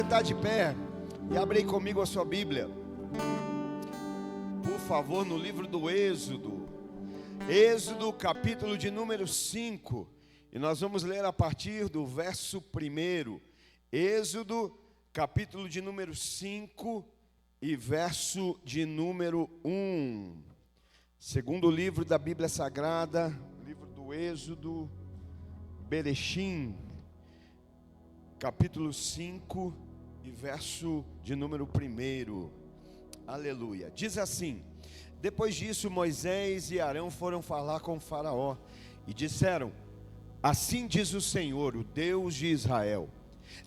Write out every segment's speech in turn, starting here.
Está de pé e abre aí comigo a sua Bíblia, por favor, no livro do Êxodo, capítulo de número 5, e nós vamos ler a partir do verso 1. Êxodo, capítulo de número 5 e verso de número 1. Segundo livro da Bíblia Sagrada, livro do Êxodo, Bereshim, capítulo 5 e verso de número 1. Aleluia. Diz assim: depois disso, Moisés e Arão foram falar com Faraó e disseram: assim diz o Senhor, o Deus de Israel: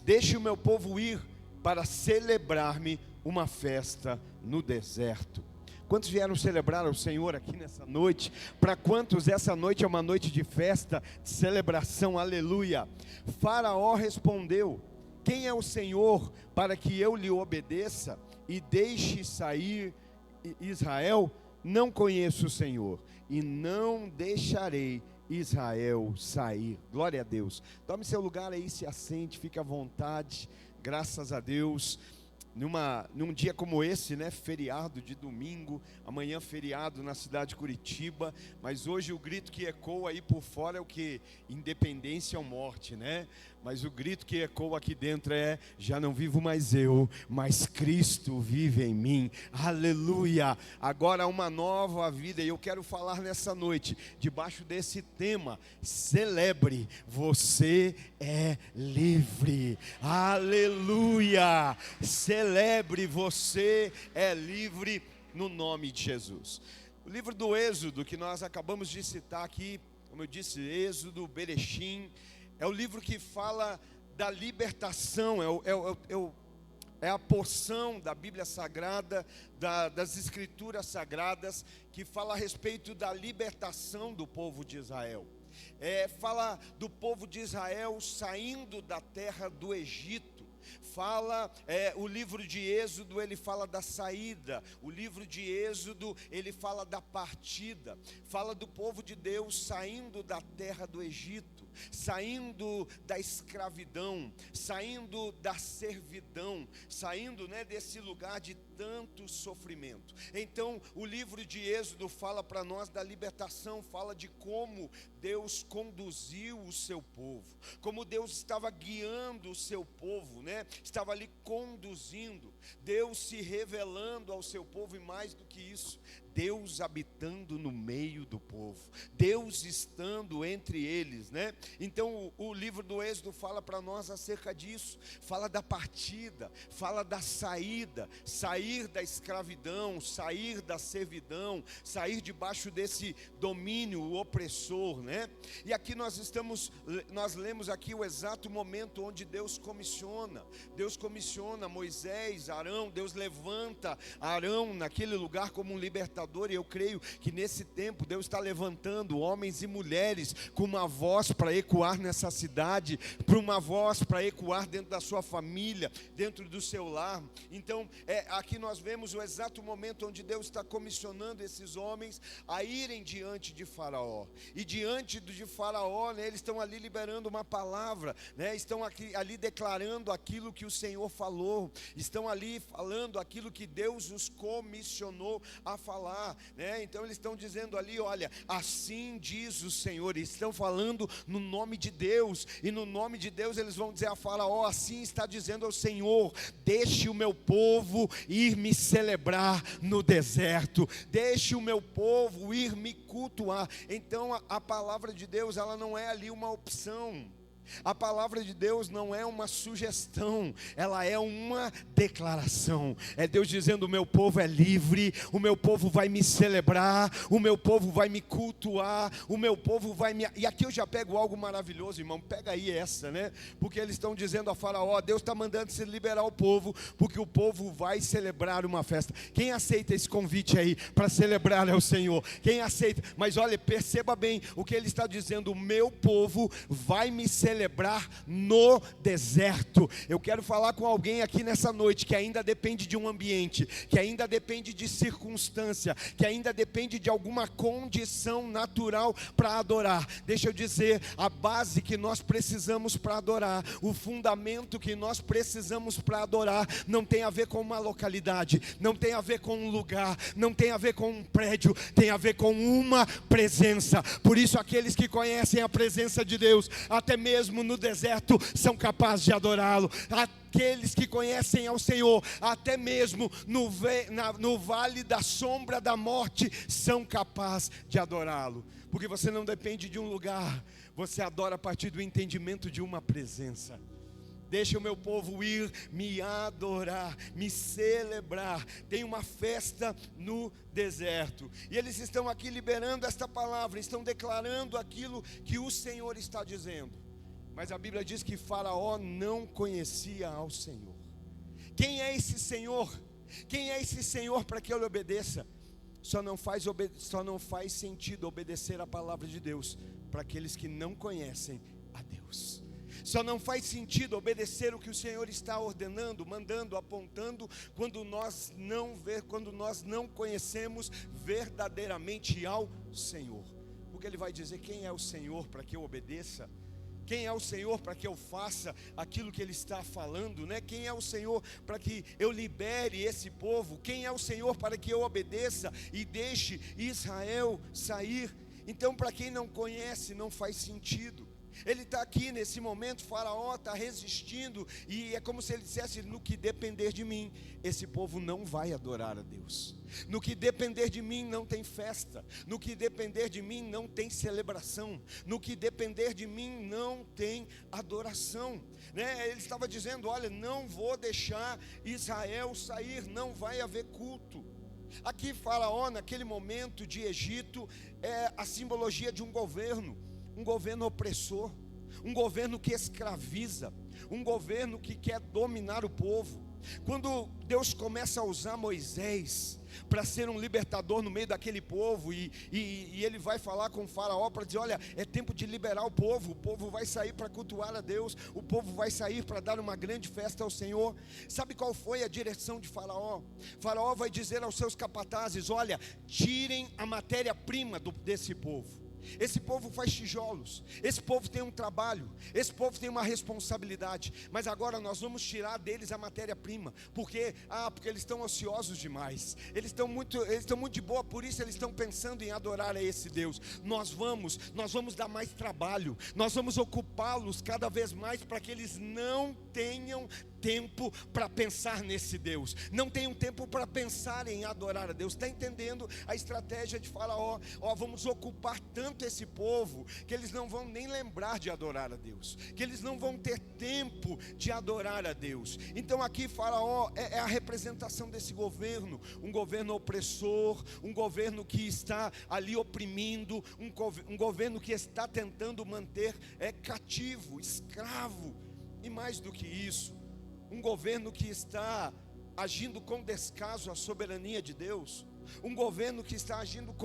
deixe o meu povo ir para celebrar-me uma festa no deserto. Quantos vieram celebrar ao Senhor aqui nessa noite? Para quantos essa noite é uma noite de festa, de celebração? Aleluia. Faraó respondeu: quem é o Senhor para que eu lhe obedeça e deixe sair Israel? Não conheço o Senhor e não deixarei Israel sair. Glória a Deus. Tome seu lugar aí, se assente, fique à vontade. Graças a Deus. Num dia como esse, né, feriado de domingo, amanhã feriado na cidade de Curitiba, mas hoje o grito que ecoa aí por fora é o que? Independência ou morte, né? Mas o grito que ecoa aqui dentro é: já não vivo mais eu, mas Cristo vive em mim. Aleluia! Agora uma nova vida, e eu quero falar nessa noite, debaixo desse tema: celebre, você é livre. Aleluia! Celebre, você é livre no nome de Jesus. O livro do Êxodo, que nós acabamos de citar aqui, como eu disse, Êxodo, Bereshim, é o livro que fala da libertação, é a porção da Bíblia Sagrada, das Escrituras Sagradas, que fala a respeito da libertação do povo de Israel. Fala do povo de Israel saindo da terra do Egito. O livro de Êxodo, ele fala da saída. O livro de Êxodo, ele fala da partida. Fala do povo de Deus saindo da terra do Egito, saindo da escravidão, saindo da servidão, saindo, né, desse lugar de tanto sofrimento. Então o livro de Êxodo fala para nós da libertação, fala de como Deus conduziu o seu povo, como Deus estava guiando o seu povo, né? Estava ali conduzindo, Deus se revelando ao seu povo, e mais do que isso, Deus habitando no meio do povo, Deus estando entre eles, né? Então o livro do Êxodo fala para nós acerca disso, fala da partida, fala da saída, sair da escravidão, sair da servidão, sair debaixo desse domínio opressor, né? E aqui nós lemos aqui o exato momento onde Deus comissiona Moisés, Arão. Deus levanta Arão naquele lugar como um libertador. E eu creio que nesse tempo Deus está levantando homens e mulheres com uma voz para ecoar nessa cidade, para uma voz para ecoar dentro da sua família, dentro do seu lar. Então aqui nós vemos o exato momento onde Deus está comissionando esses homens a irem diante de Faraó. E diante de Faraó, né, eles estão ali liberando uma palavra, né, estão ali declarando aquilo que o Senhor falou, estão ali falando aquilo que Deus os comissionou a falar, né? Então eles estão dizendo ali: olha, assim diz o Senhor. Eles estão falando no nome de Deus, e no nome de Deus eles vão dizer a Faraó: assim está dizendo ao Senhor, deixe o meu povo ir me celebrar no deserto, deixe o meu povo ir me cultuar. Então a palavra de Deus, ela não é ali uma opção. A palavra de Deus não é uma sugestão, ela é uma declaração. É Deus dizendo: o meu povo é livre, o meu povo vai me celebrar, o meu povo vai me cultuar, o meu povo vai me... E aqui eu já pego algo maravilhoso, irmão, pega aí essa, né? Porque eles estão dizendo a Faraó: Deus está mandando se liberar o povo, porque o povo vai celebrar uma festa. Quem aceita esse convite aí para celebrar é o Senhor? Quem aceita? Mas olha, perceba bem o que ele está dizendo: o meu povo vai me celebrar celebrar no deserto. Eu quero falar com alguém aqui nessa noite que ainda depende de um ambiente, que ainda depende de circunstância, que ainda depende de alguma condição natural para adorar. Deixa eu dizer, a base que nós precisamos para adorar, o fundamento que nós precisamos para adorar, não tem a ver com uma localidade, não tem a ver com um lugar, não tem a ver com um prédio, tem a ver com uma presença. Por isso aqueles que conhecem a presença de Deus, até mesmo no deserto, são capazes de adorá-lo. Aqueles que conhecem ao Senhor, até mesmo no vale da sombra da morte, são capazes de adorá-lo. Porque você não depende de um lugar, você adora a partir do entendimento de uma presença. Deixa o meu povo ir me adorar, me celebrar. Tem uma festa no deserto. E eles estão aqui liberando esta palavra, estão declarando aquilo que o Senhor está dizendo. Mas a Bíblia diz que Faraó não conhecia ao Senhor. Quem é esse Senhor? Quem é esse Senhor para que eu lhe obedeça? Só não faz sentido obedecer a palavra de Deus para aqueles que não conhecem a Deus. Só não faz sentido obedecer o que o Senhor está ordenando, mandando, apontando, quando nós não conhecemos verdadeiramente ao Senhor. Porque Ele vai dizer: quem é o Senhor para que eu obedeça? Quem é o Senhor para que eu faça aquilo que Ele está falando, né? Quem é o Senhor para que eu libere esse povo? Quem é o Senhor para que eu obedeça e deixe Israel sair? Então, para quem não conhece, não faz sentido. Ele está aqui nesse momento, Faraó está resistindo, e é como se ele dissesse: no que depender de mim, esse povo não vai adorar a Deus. No que depender de mim não tem festa, no que depender de mim não tem celebração, no que depender de mim não tem adoração, né? Ele estava dizendo: olha, não vou deixar Israel sair, não vai haver culto. Aqui Faraó, naquele momento de Egito, é a simbologia de um governo opressor, um governo que escraviza, um governo que quer dominar o povo. Quando Deus começa a usar Moisés para ser um libertador no meio daquele povo, e ele vai falar com o Faraó para dizer: olha, é tempo de liberar o povo vai sair para cultuar a Deus, o povo vai sair para dar uma grande festa ao Senhor. Sabe qual foi a direção de Faraó? Faraó vai dizer aos seus capatazes: olha, tirem a matéria-prima desse povo. Esse povo faz tijolos, esse povo tem um trabalho, esse povo tem uma responsabilidade, mas agora nós vamos tirar deles a matéria-prima. Porque eles estão ociosos demais, eles estão muito de boa, por isso eles estão pensando em adorar a esse Deus. Nós vamos dar mais trabalho, nós vamos ocupá-los cada vez mais, para que eles não tenham tempo para pensar nesse Deus, não tenham tempo para pensar em adorar a Deus. Está entendendo a estratégia de Faraó? Vamos ocupar tanto esse povo que eles não vão nem lembrar de adorar a Deus, que eles não vão ter tempo de adorar a Deus. Então aqui Faraó é a representação desse governo, um governo opressor, um governo que está ali oprimindo, um governo que está tentando manter cativo, escravo, e mais do que isso, um governo que está agindo com descaso à soberania de Deus, um governo que está agindo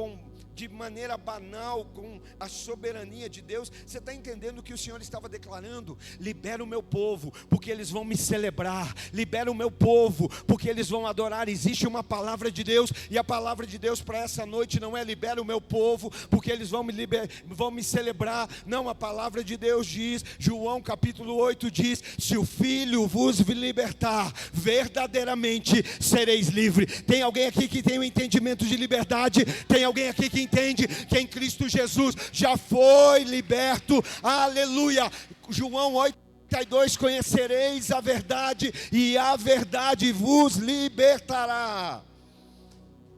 de maneira banal com a soberania de Deus. Você está entendendo o que o Senhor estava declarando? Libera o meu povo, porque eles vão me celebrar. Libera o meu povo, porque eles vão adorar. Existe uma palavra de Deus, e a palavra de Deus para essa noite não é: libera o meu povo, porque eles vão me celebrar. Não, a palavra de Deus diz, João capítulo 8 diz: se o Filho vos libertar, verdadeiramente sereis livres. Tem alguém aqui que tem um entendimento de liberdade? Tem alguém aqui que entende que em Cristo Jesus já foi liberto? Aleluia! João 8:32: conhecereis a verdade, e a verdade vos libertará.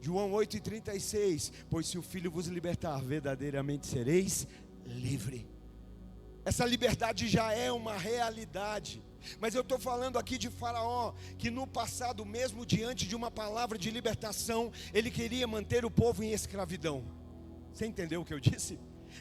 João 8:36: pois se o Filho vos libertar, verdadeiramente sereis livre. Essa liberdade já é uma realidade. Mas eu estou falando aqui de Faraó, que no passado, mesmo diante de uma palavra de libertação, ele queria manter o povo em escravidão. Você entendeu o que eu disse?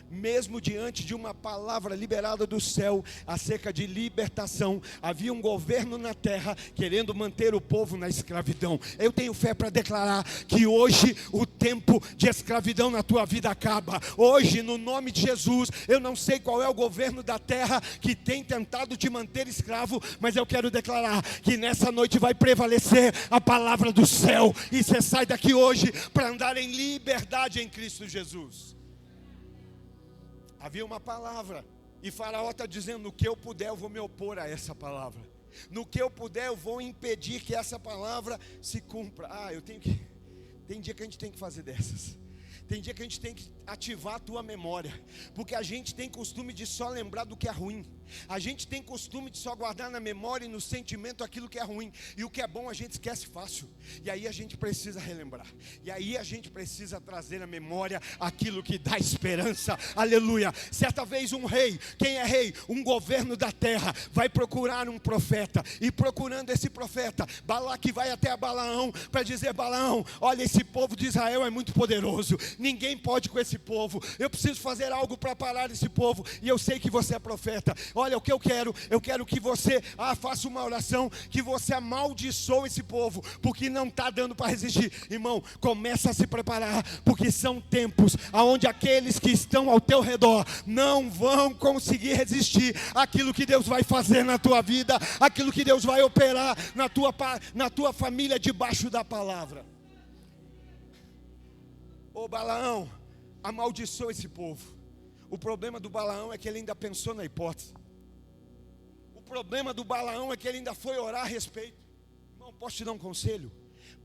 mesmo diante de uma palavra liberada do céu acerca de libertação, havia um governo na terra querendo manter o povo na escravidão. Eu tenho fé para declarar que hoje o tempo de escravidão na tua vida acaba. Hoje, no nome de Jesus, eu não sei qual é o governo da terra que tem tentado te manter escravo, mas eu quero declarar que nessa noite vai prevalecer a palavra do céu, e você sai daqui hoje para andar em liberdade em Cristo Jesus. Havia uma palavra, e Faraó está dizendo: no que eu puder eu vou me opor a essa palavra, no que eu puder eu vou impedir que essa palavra se cumpra. Tem dia que a gente tem que fazer dessas. Tem dia que a gente tem que ativar a tua memória, porque a gente tem costume de só lembrar do que é ruim. A gente tem costume de só guardar na memória e no sentimento aquilo que é ruim, e o que é bom a gente esquece fácil. E aí a gente precisa relembrar, e aí a gente precisa trazer à memória aquilo que dá esperança. Aleluia. Certa vez um rei, quem é rei? Um governo da terra, vai procurar um profeta, e procurando esse profeta, Balaque vai até Balaão para dizer: Balaão, olha, esse povo de Israel é muito poderoso, ninguém pode com esse povo, eu preciso fazer algo para parar esse povo, e eu sei que você é profeta. Olha o que eu quero que você faça uma oração, que você amaldiçoe esse povo, porque não está dando para resistir. Irmão, começa a se preparar, porque são tempos onde aqueles que estão ao teu redor não vão conseguir resistir àquilo que Deus vai fazer na tua vida, aquilo que Deus vai operar na tua família debaixo da palavra. Ô Balaão, amaldiçoa esse povo. O problema do Balaão é que ele ainda pensou na hipótese. O problema do Balaão é que ele ainda foi orar a respeito. Irmão, posso te dar um conselho?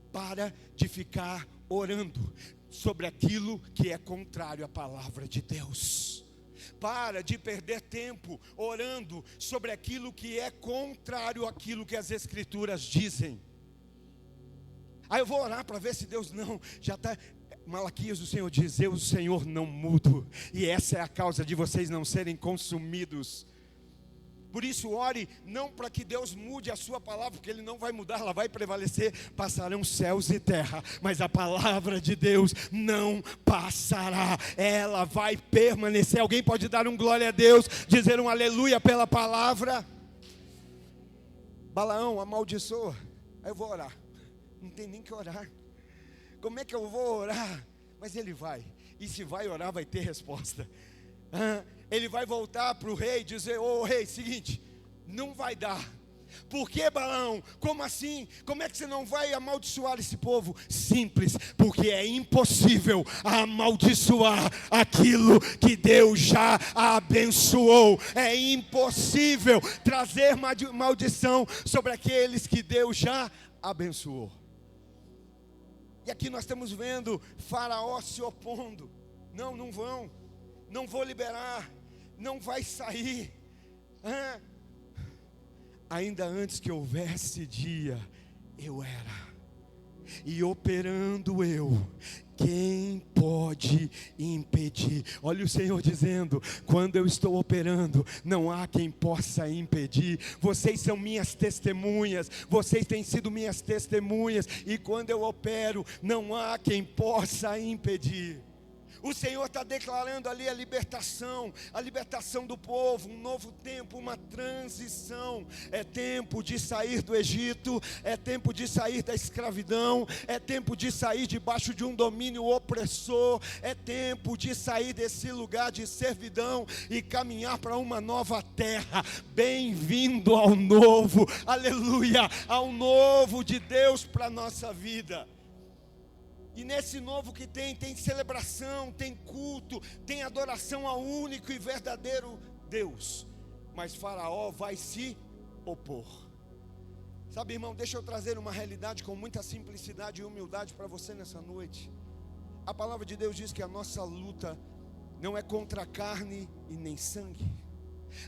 Para de ficar orando sobre aquilo que é contrário à palavra de Deus. Para de perder tempo orando sobre aquilo que é contrário àquilo que as Escrituras dizem. Eu vou orar para ver se Deus já está... Malaquias, o Senhor diz: eu, o Senhor, não mudo, e essa é a causa de vocês não serem consumidos. Por isso ore, não para que Deus mude a sua palavra, porque Ele não vai mudar, ela vai prevalecer. Passarão céus e terra, mas a palavra de Deus não passará, ela vai permanecer. Alguém pode dar um glória a Deus, dizer um aleluia pela palavra? Balaão amaldiçoa. Aí eu vou orar, não tem nem que orar. Como é que eu vou orar? Mas ele vai, e se vai orar vai ter resposta. Ele vai voltar para o rei e dizer: ô rei, seguinte, não vai dar. Por que, Balaão? Como assim? Como é que você não vai amaldiçoar esse povo? Simples, porque é impossível amaldiçoar aquilo que Deus já abençoou. É impossível trazer maldição sobre aqueles que Deus já abençoou. E aqui nós estamos vendo Faraó se opondo. Não vão, não vou liberar, não vai sair. Ainda antes que houvesse dia, eu era, e operando eu, quem pode impedir? Olha o Senhor dizendo: quando eu estou operando, não há quem possa impedir. Vocês são minhas testemunhas, vocês têm sido minhas testemunhas, e quando eu opero, não há quem possa impedir. O Senhor está declarando ali a libertação do povo, um novo tempo, uma transição. É tempo de sair do Egito, é tempo de sair da escravidão, é tempo de sair debaixo de um domínio opressor, é tempo de sair desse lugar de servidão e caminhar para uma nova terra. Bem-vindo ao novo, aleluia, ao novo de Deus para a nossa vida. E nesse novo que tem celebração, tem culto, tem adoração ao único e verdadeiro Deus. Mas Faraó vai se opor. Sabe, irmão, deixa eu trazer uma realidade com muita simplicidade e humildade para você nessa noite. A palavra de Deus diz que a nossa luta não é contra carne e nem sangue.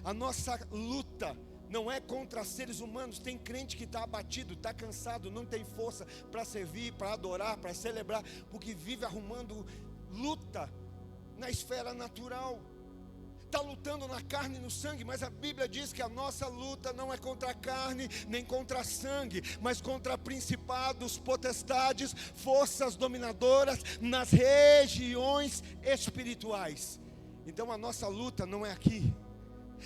A nossa luta não é contra seres humanos. Tem crente que está abatido, está cansado, não tem força para servir, para adorar, para celebrar, porque vive arrumando luta na esfera natural. Está lutando na carne e no sangue, mas a Bíblia diz que a nossa luta não é contra a carne, nem contra sangue, mas contra principados, potestades, forças dominadoras nas regiões espirituais. Então a nossa luta não é aqui,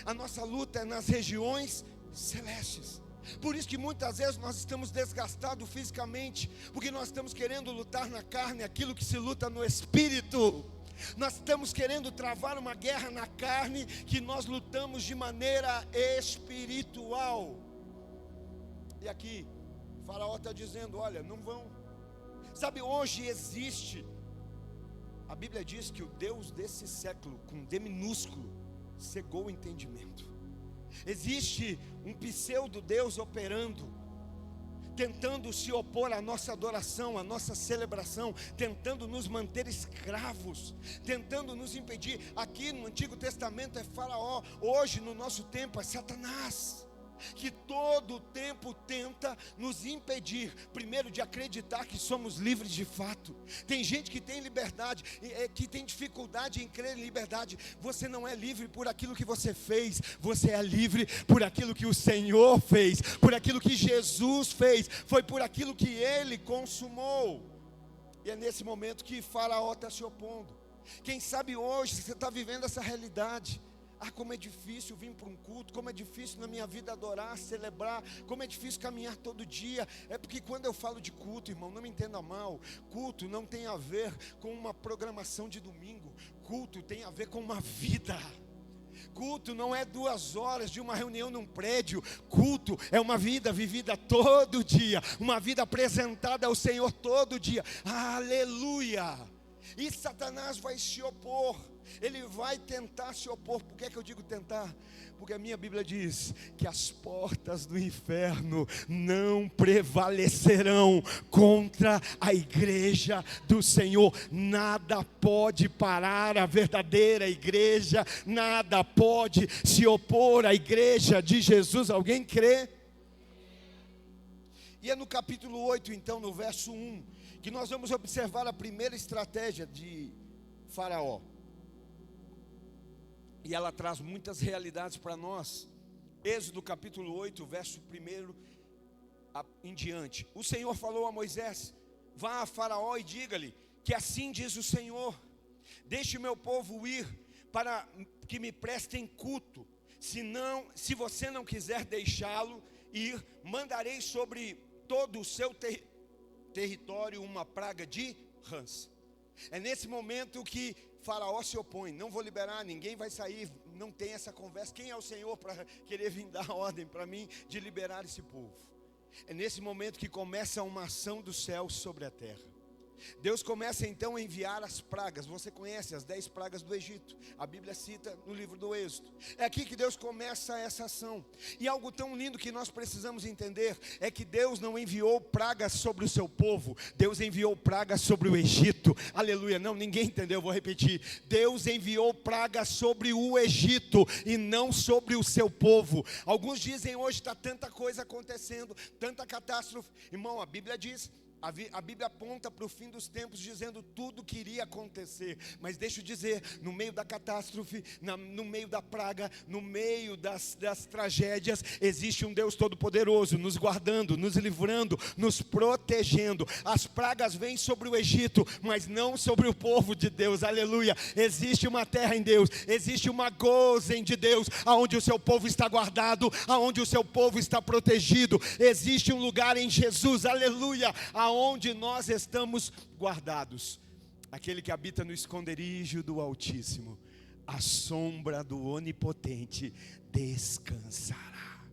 a nossa luta é nas regiões celestes. Por isso que muitas vezes nós estamos desgastados fisicamente, porque nós estamos querendo lutar na carne aquilo que se luta no espírito. Nós estamos querendo travar uma guerra na carne, que nós lutamos de maneira espiritual. E aqui, Faraó está dizendo, olha, não vão. Sabe, hoje existe, a Bíblia diz que o Deus desse século, com D minúsculo, cegou o entendimento. Existe um pseudo-Deus operando, tentando se opor à nossa adoração, à nossa celebração, tentando nos manter escravos, tentando nos impedir. Aqui no Antigo Testamento é Faraó, hoje no nosso tempo é Satanás, que todo o tempo tenta nos impedir, primeiro, de acreditar que somos livres de fato. Tem gente que tem liberdade, que tem dificuldade em crer em liberdade. Você não é livre por aquilo que você fez, você é livre por aquilo que o Senhor fez, por aquilo que Jesus fez, foi por aquilo que Ele consumou. E é nesse momento que Faraó está se opondo. Quem sabe hoje você está vivendo essa realidade. Como é difícil vir para um culto, como é difícil na minha vida adorar, celebrar, como é difícil caminhar todo dia. É porque quando eu falo de culto, irmão, não me entenda mal, culto não tem a ver com uma programação de domingo, culto tem a ver com uma vida. Culto não é 2 horas de uma reunião num prédio. Culto é uma vida vivida todo dia, uma vida apresentada ao Senhor todo dia. Aleluia! E Satanás vai se opor. Ele vai tentar se opor. Por que é que eu digo tentar? Porque a minha Bíblia diz que as portas do inferno não prevalecerão contra a igreja do Senhor. Nada pode parar a verdadeira igreja, nada pode se opor à igreja de Jesus. Alguém crê? E é no capítulo 8, então, no verso 1, que nós vamos observar a primeira estratégia de Faraó. E ela traz muitas realidades para nós. Êxodo capítulo 8, verso 1 em diante. O Senhor falou a Moisés: vá a Faraó e diga-lhe que assim diz o Senhor: deixe o meu povo ir para que me prestem culto. Se você não quiser deixá-lo ir, mandarei sobre todo o seu território uma praga de rãs. É nesse momento que Faraó se opõe: não vou liberar, ninguém vai sair, não tem essa conversa. Quem é o Senhor para querer vir dar ordem para mim de liberar esse povo? É nesse momento que começa uma ação do céu sobre a terra. Deus começa então a enviar as pragas. Você conhece as 10 pragas do Egito, a Bíblia cita no livro do Êxodo. É aqui que Deus começa essa ação. E algo tão lindo que nós precisamos entender é que Deus não enviou pragas sobre o seu povo, Deus enviou pragas sobre o Egito. Aleluia. Não, ninguém entendeu, vou repetir. Deus enviou pragas sobre o Egito e não sobre o seu povo. Alguns dizem: hoje está tanta coisa acontecendo, tanta catástrofe. Irmão, a Bíblia diz, a Bíblia aponta para o fim dos tempos, dizendo tudo que iria acontecer. Mas deixa eu dizer, no meio da catástrofe, no meio da praga, no meio das tragédias, existe um Deus todo-poderoso, nos guardando, nos livrando, nos protegendo. As pragas vêm sobre o Egito, mas não sobre o povo de Deus. Aleluia. Existe uma terra em Deus, existe uma gozem de Deus, aonde o seu povo está guardado, aonde o seu povo está protegido. Existe um lugar em Jesus, aleluia, aonde nós estamos guardados. Aquele que habita no esconderijo do Altíssimo, a sombra do Onipotente descansará.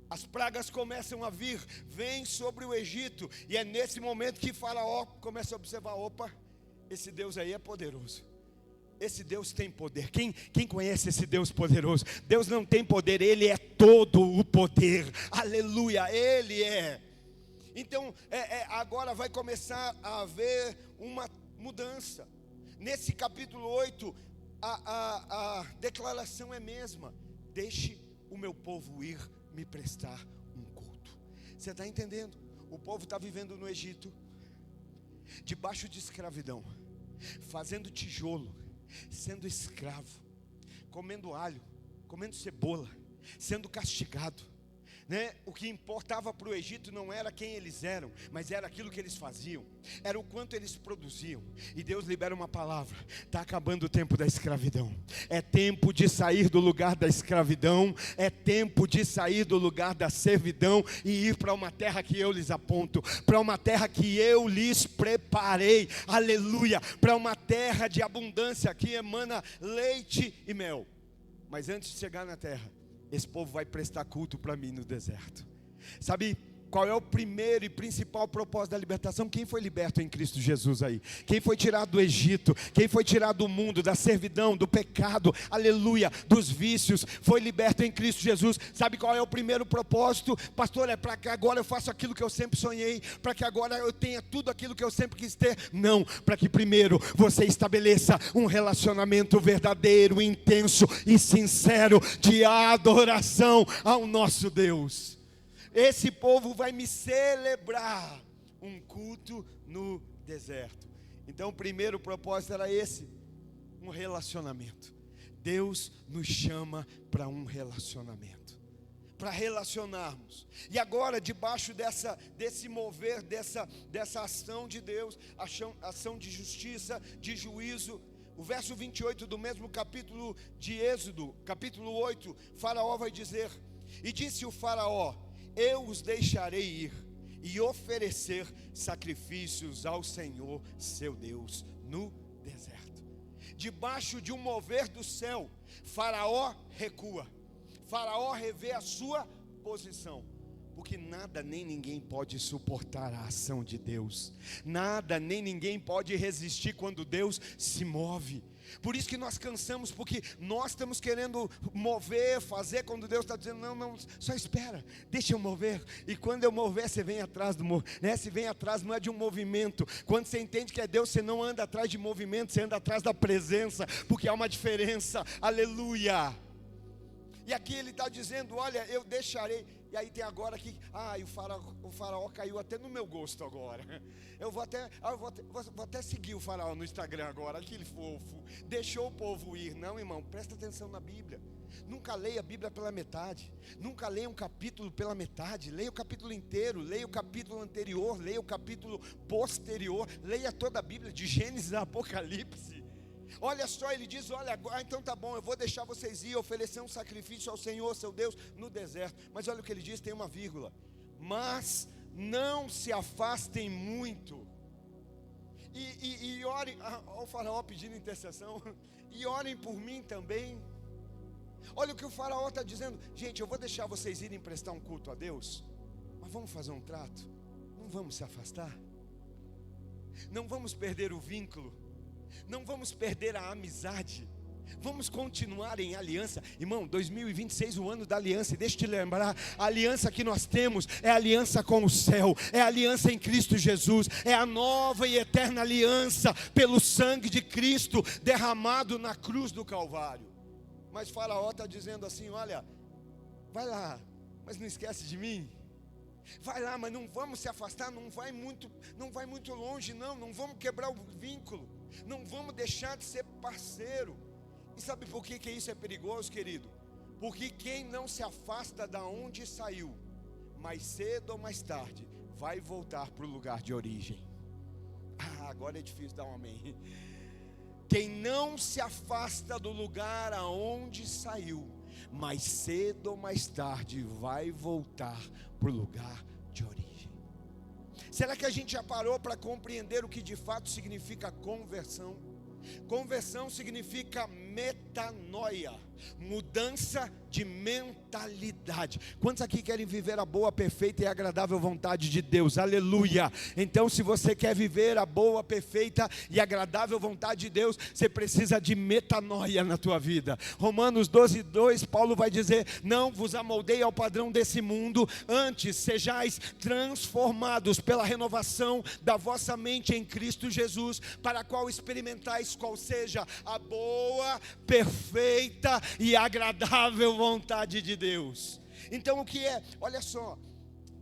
As pragas começam a vir, vêm sobre o Egito, e é nesse momento que Faraó começa a observar: opa, esse Deus aí é poderoso. Esse Deus tem poder. Quem conhece esse Deus poderoso? Deus não tem poder, Ele é todo o poder. Aleluia, Ele é. Então, agora vai começar a haver uma mudança. Nesse capítulo 8, a declaração é a mesma: deixe o meu povo ir me prestar um culto. Você está entendendo? O povo está vivendo no Egito, debaixo de escravidão, fazendo tijolo, sendo escravo, comendo alho, comendo cebola, sendo castigado. O que importava para o Egito não era quem eles eram, mas era aquilo que eles faziam, era o quanto eles produziam. E Deus libera uma palavra: está acabando o tempo da escravidão, é tempo de sair do lugar da escravidão, é tempo de sair do lugar da servidão e ir para uma terra que eu lhes aponto, para uma terra que eu lhes preparei, aleluia, para uma terra de abundância que emana leite e mel. Mas antes de chegar na terra, esse povo vai prestar culto para mim no deserto. Sabe qual é o primeiro e principal propósito da libertação? Quem foi liberto em Cristo Jesus aí? Quem foi tirado do Egito? Quem foi tirado do mundo, da servidão, do pecado, aleluia, dos vícios, foi liberto em Cristo Jesus. Sabe qual é o primeiro propósito? Pastor, é para que agora eu faça aquilo que eu sempre sonhei, para que agora eu tenha tudo aquilo que eu sempre quis ter? Não, para que primeiro você estabeleça um relacionamento verdadeiro, intenso e sincero de adoração ao nosso Deus. Esse povo vai me celebrar um culto no deserto. Então o primeiro propósito era esse, um relacionamento. Deus nos chama para um relacionamento, para relacionarmos. E agora, debaixo desse mover, dessa ação de Deus, ação de justiça, de juízo, o verso 28 do mesmo capítulo de Êxodo, capítulo 8, Faraó vai dizer: e disse o Faraó: eu os deixarei ir e oferecer sacrifícios ao Senhor seu Deus no deserto. Debaixo de um mover do céu, Faraó recua, Faraó revê a sua posição, porque nada nem ninguém pode suportar a ação de Deus, nada nem ninguém pode resistir quando Deus se move. Por isso que nós cansamos, porque nós estamos querendo mover, fazer, quando Deus está dizendo: não, só espera, deixa eu mover. E quando eu mover, você vem atrás se vem atrás, não é de um movimento. Quando você entende que é Deus, você não anda atrás de movimento, você anda atrás da presença, porque há uma diferença, aleluia. E aqui ele está dizendo: olha, eu deixarei. E aí tem agora que, o faraó caiu até no meu gosto agora. Eu vou até seguir o faraó no Instagram agora, aquele fofo. Deixou o povo ir. Não, irmão, presta atenção na Bíblia. Nunca leia a Bíblia pela metade. Nunca leia um capítulo pela metade. Leia o capítulo inteiro, leia o capítulo anterior, leia o capítulo posterior. Leia toda a Bíblia, de Gênesis a Apocalipse. Olha só, ele diz: olha, então tá bom, eu vou deixar vocês ir oferecer um sacrifício ao Senhor, seu Deus, no deserto. Mas olha o que ele diz, tem uma vírgula: mas não se afastem muito. E orem, o faraó pedindo intercessão, e orem por mim também. Olha o que o faraó está dizendo: gente, eu vou deixar vocês irem prestar um culto a Deus, mas vamos fazer um trato, não vamos se afastar, não vamos perder o vínculo, não vamos perder a amizade, vamos continuar em aliança. Irmão, 2026 o ano da aliança. E deixa eu te lembrar, a aliança que nós temos é a aliança com o céu, é a aliança em Cristo Jesus, é a nova e eterna aliança pelo sangue de Cristo derramado na cruz do Calvário. Mas Faraó está dizendo assim: olha, vai lá, mas não esquece de mim. Vai lá, mas não vamos se afastar, não vai muito longe, não vamos quebrar o vínculo, não vamos deixar de ser parceiro. E sabe por que isso é perigoso, querido? Porque quem não se afasta da onde saiu, mais cedo ou mais tarde, vai voltar para o lugar de origem. Agora é difícil dar um amém. Quem não se afasta do lugar aonde saiu, mais cedo ou mais tarde vai voltar para o lugar de origem. Será que a gente já parou para compreender o que de fato significa conversão? Conversão significa metanoia, mudança de mentalidade. Quantos aqui querem viver a boa, perfeita e agradável vontade de Deus? Aleluia! Então, se você quer viver a boa, perfeita e agradável vontade de Deus, você precisa de metanoia na tua vida. Romanos 12:2, Paulo vai dizer: não vos amoldeie ao padrão desse mundo, antes sejais transformados pela renovação da vossa mente em Cristo Jesus, para a qual experimentais qual seja a boa, perfeita e agradável vontade de Deus. Então o que é? Olha só,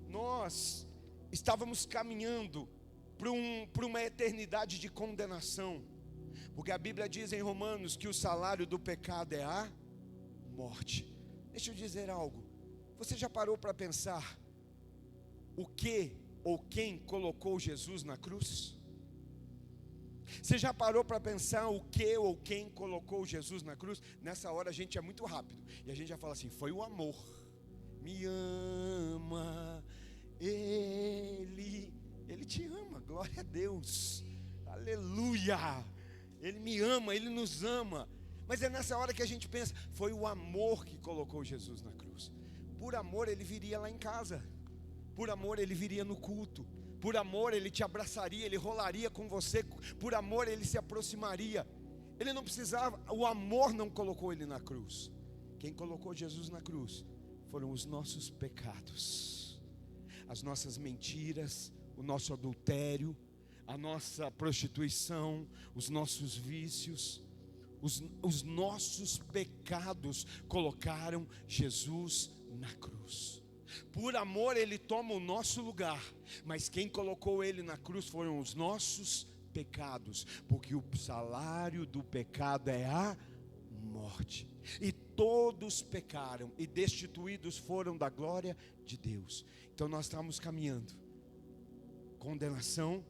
nós estávamos caminhando para uma eternidade de condenação, porque a Bíblia diz em Romanos que o salário do pecado é a morte. Deixa eu dizer algo: Você já parou para pensar o que ou quem colocou Jesus na cruz? Você já parou para pensar o que ou quem colocou Jesus na cruz? Nessa hora a gente é muito rápido e a gente já fala assim: foi o amor. Me ama, Ele te ama, glória a Deus, aleluia. Ele me ama, Ele nos ama. Mas é nessa hora que a gente pensa: foi o amor que colocou Jesus na cruz. Por amor Ele viria lá em casa, por amor Ele viria no culto, por amor Ele te abraçaria, Ele rolaria com você, por amor Ele se aproximaria. Ele não precisava, o amor não colocou Ele na cruz. Quem colocou Jesus na cruz foram os nossos pecados, as nossas mentiras, o nosso adultério, a nossa prostituição, os nossos vícios, os nossos pecados colocaram Jesus na cruz. Por amor Ele toma o nosso lugar, mas quem colocou Ele na cruz foram os nossos pecados, porque o salário do pecado é a morte, e todos pecaram e destituídos foram da glória de Deus. Então nós estamos caminhando, condenação,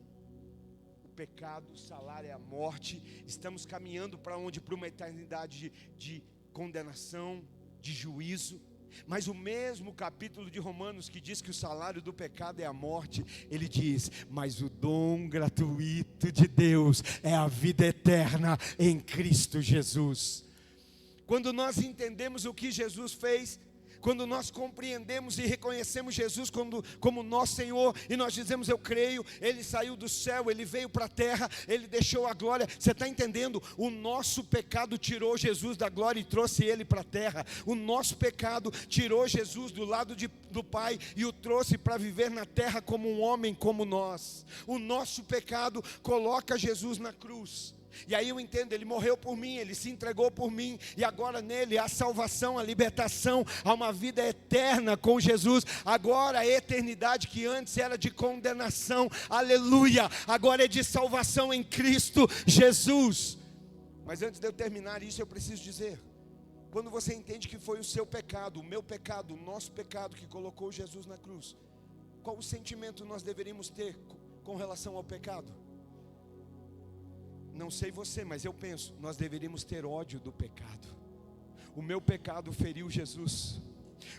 o pecado, o salário é a morte. Estamos caminhando para onde? Para uma eternidade de condenação, de juízo. Mas o mesmo capítulo de Romanos que diz que o salário do pecado é a morte, ele diz: mas o dom gratuito de Deus é a vida eterna em Cristo Jesus. Quando nós entendemos o que Jesus fez, quando nós compreendemos e reconhecemos Jesus como nosso Senhor, e nós dizemos: eu creio, Ele saiu do céu, Ele veio para a terra, Ele deixou a glória. Você está entendendo? O nosso pecado tirou Jesus da glória e trouxe Ele para a terra. O nosso pecado tirou Jesus do lado do Pai e o trouxe para viver na terra como um homem como nós. O nosso pecado coloca Jesus na cruz. E aí eu entendo, Ele morreu por mim, Ele se entregou por mim, e agora nele há salvação, a libertação, há uma vida eterna com Jesus. Agora a eternidade que antes era de condenação, aleluia, agora é de salvação em Cristo Jesus. Mas antes de eu terminar isso, eu preciso dizer: quando você entende que foi o seu pecado, o meu pecado, o nosso pecado que colocou Jesus na cruz, qual o sentimento nós deveríamos ter com relação ao pecado? Não sei você, mas eu penso, nós deveríamos ter ódio do pecado. O meu pecado feriu Jesus.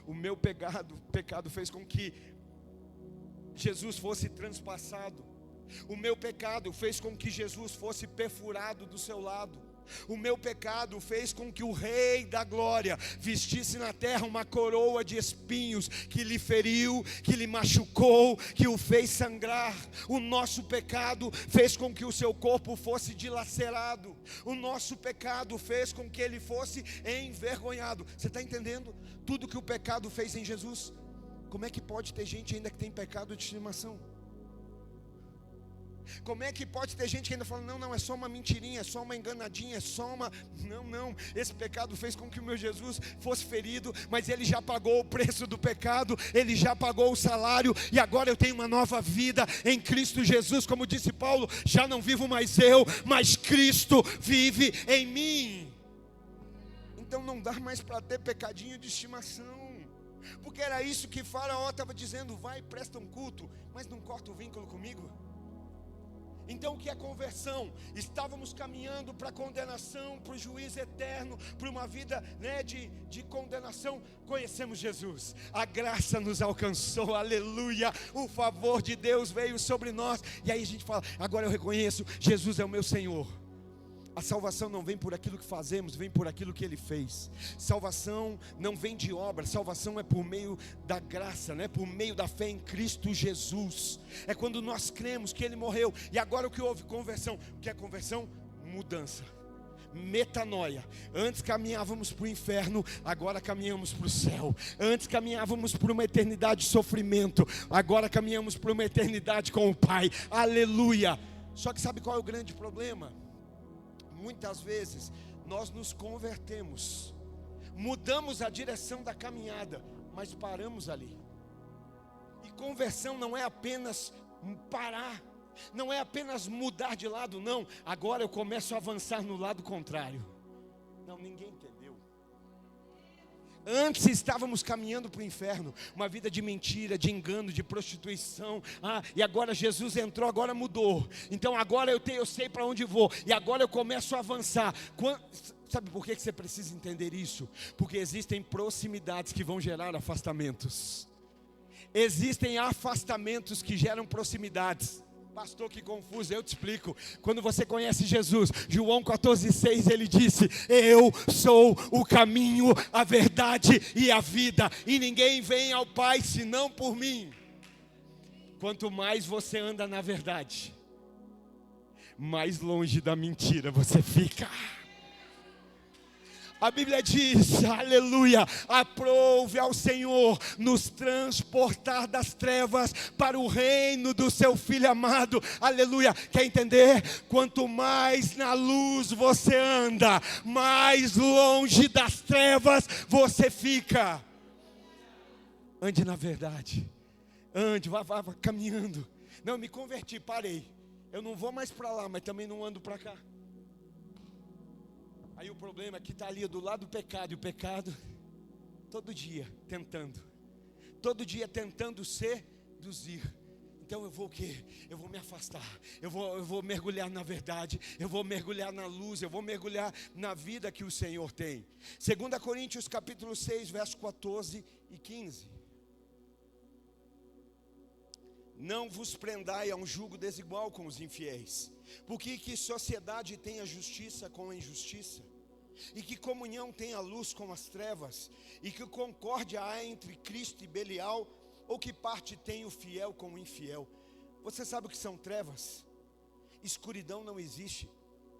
O meu pecado fez com que Jesus fosse transpassado. O meu pecado fez com que Jesus fosse perfurado do seu lado. O meu pecado fez com que o Rei da Glória vestisse na terra uma coroa de espinhos, que lhe feriu, que lhe machucou, que o fez sangrar. O nosso pecado fez com que o seu corpo fosse dilacerado. O nosso pecado fez com que ele fosse envergonhado. Você está entendendo? Tudo que o pecado fez em Jesus. Como é que pode ter gente ainda que tem pecado de estimação? Como é que pode ter gente que ainda fala: não, é só uma mentirinha, é só uma enganadinha, é só uma... Não, esse pecado fez com que o meu Jesus fosse ferido, mas Ele já pagou o preço do pecado, Ele já pagou o salário, e agora eu tenho uma nova vida em Cristo Jesus. Como disse Paulo: já não vivo mais eu, mas Cristo vive em mim. Então não dá mais para ter pecadinho de estimação, porque era isso que Faraó estava dizendo: vai, presta um culto, mas não corta o vínculo comigo. Então o que é conversão? Estávamos caminhando para a condenação, para o juízo eterno, para uma vida de condenação. Conhecemos Jesus, a graça nos alcançou, aleluia, o favor de Deus veio sobre nós. E aí a gente fala: agora eu reconheço, Jesus é o meu Senhor. A salvação não vem por aquilo que fazemos, vem por aquilo que Ele fez. Salvação não vem de obra, salvação é por meio da graça, por meio da fé em Cristo Jesus. É quando nós cremos que Ele morreu. E agora o que houve? Conversão. O que é conversão? Mudança, metanoia. Antes caminhávamos para o inferno, agora caminhamos para o céu. Antes caminhávamos para uma eternidade de sofrimento, agora caminhamos para uma eternidade com o Pai, aleluia. Só que sabe qual é o grande problema? Muitas vezes nós nos convertemos, mudamos a direção da caminhada, mas paramos ali. E conversão não é apenas parar, não é apenas mudar de lado, não. Agora eu começo a avançar no lado contrário. Não, ninguém entendeu. Antes estávamos caminhando para o inferno, uma vida de mentira, de engano, de prostituição. E agora Jesus entrou, agora mudou. Então agora eu sei para onde vou, e agora eu começo a avançar. Sabe por que você precisa entender isso? Porque existem proximidades que vão gerar afastamentos. Existem afastamentos que geram proximidades. Pastor, que confuso, eu te explico. Quando você conhece Jesus, João 14,6, ele disse: eu sou o caminho, a verdade e a vida, e ninguém vem ao Pai senão por mim. Quanto mais você anda na verdade, mais longe da mentira você fica. A Bíblia diz, aleluia, aprove ao Senhor nos transportar das trevas para o reino do seu Filho amado, aleluia. Quer entender? Quanto mais na luz você anda, mais longe das trevas você fica. Ande na verdade, ande, vá caminhando. Não, me converti, parei. Eu não vou mais para lá, mas também não ando para cá. Aí o problema é que está ali do lado do pecado, e o pecado, todo dia tentando seduzir. Então eu vou o quê? Eu vou me afastar, eu vou mergulhar na verdade, eu vou mergulhar na luz, eu vou mergulhar na vida que o Senhor tem. 2 Coríntios capítulo 6, versos 14 e 15. Não vos prendai a um jugo desigual com os infiéis, porque que sociedade tem a justiça com a injustiça? E que comunhão tem a luz com as trevas? E que concórdia há entre Cristo e Belial? Ou que parte tem o fiel com o infiel? Você sabe o que são trevas? Escuridão não existe,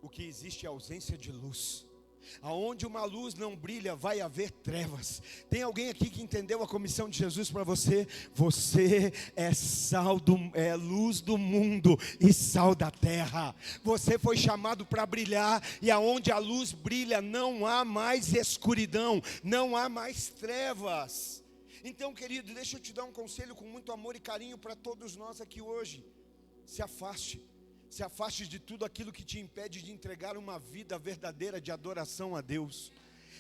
o que existe é a ausência de luz. Aonde uma luz não brilha, vai haver trevas. Tem alguém aqui que entendeu a comissão de Jesus para você? Você é é luz do mundo e sal da terra. Você foi chamado para brilhar, e aonde a luz brilha não há mais escuridão, não há mais trevas. Então, querido, deixa eu te dar um conselho com muito amor e carinho para todos nós aqui hoje. Se afaste. Se afaste de tudo aquilo que te impede de entregar uma vida verdadeira de adoração a Deus.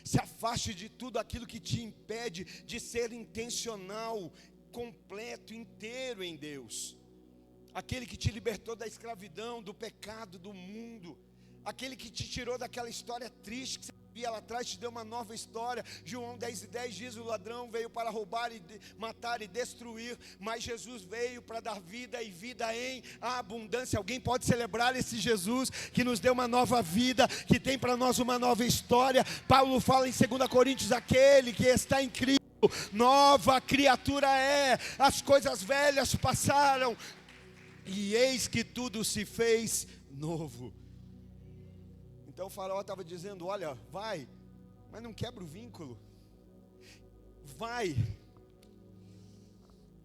Se afaste de tudo aquilo que te impede de ser intencional, completo, inteiro em Deus. Aquele que te libertou da escravidão, do pecado, do mundo. Aquele que te tirou daquela história triste que você via lá atrás, te deu uma nova história. João 10:10 diz: o ladrão veio para roubar e matar e destruir, mas Jesus veio para dar vida e vida em abundância. Alguém pode celebrar esse Jesus que nos deu uma nova vida, que tem para nós uma nova história? Paulo fala em 2 Coríntios: aquele que está em Cristo, nova criatura é, as coisas velhas passaram, e eis que tudo se fez novo. Então o faraó estava dizendo: olha, vai, mas não quebra o vínculo. Vai,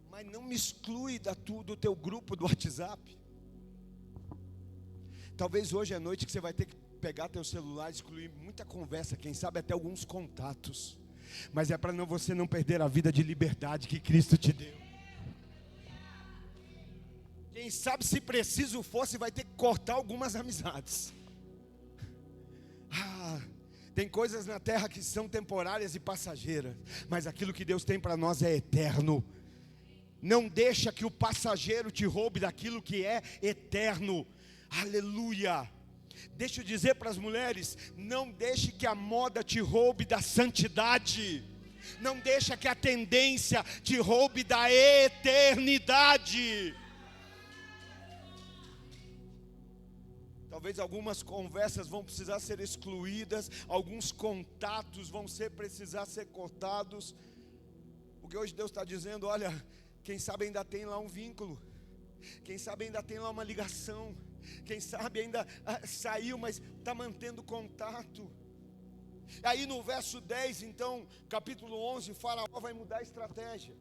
mas não me exclui do teu grupo do WhatsApp. Talvez hoje é noite que você vai ter que pegar teu celular, excluir muita conversa, quem sabe até alguns contatos. Mas é para você não perder a vida de liberdade que Cristo te deu. Quem sabe, se preciso fosse, vai ter que cortar algumas amizades. Tem coisas na terra que são temporárias e passageiras, mas aquilo que Deus tem para nós é eterno. Não deixa que o passageiro te roube daquilo que é eterno. Aleluia. Deixa eu dizer para as mulheres: não deixe que a moda te roube da santidade. Não deixa que a tendência te roube da eternidade. Talvez algumas conversas vão precisar ser excluídas, alguns contatos vão precisar ser cortados, porque hoje Deus está dizendo: olha, quem sabe ainda tem lá um vínculo, quem sabe ainda tem lá uma ligação, quem sabe ainda saiu, mas está mantendo contato. Aí no verso 10, então, capítulo 11, o faraó vai mudar a estratégia.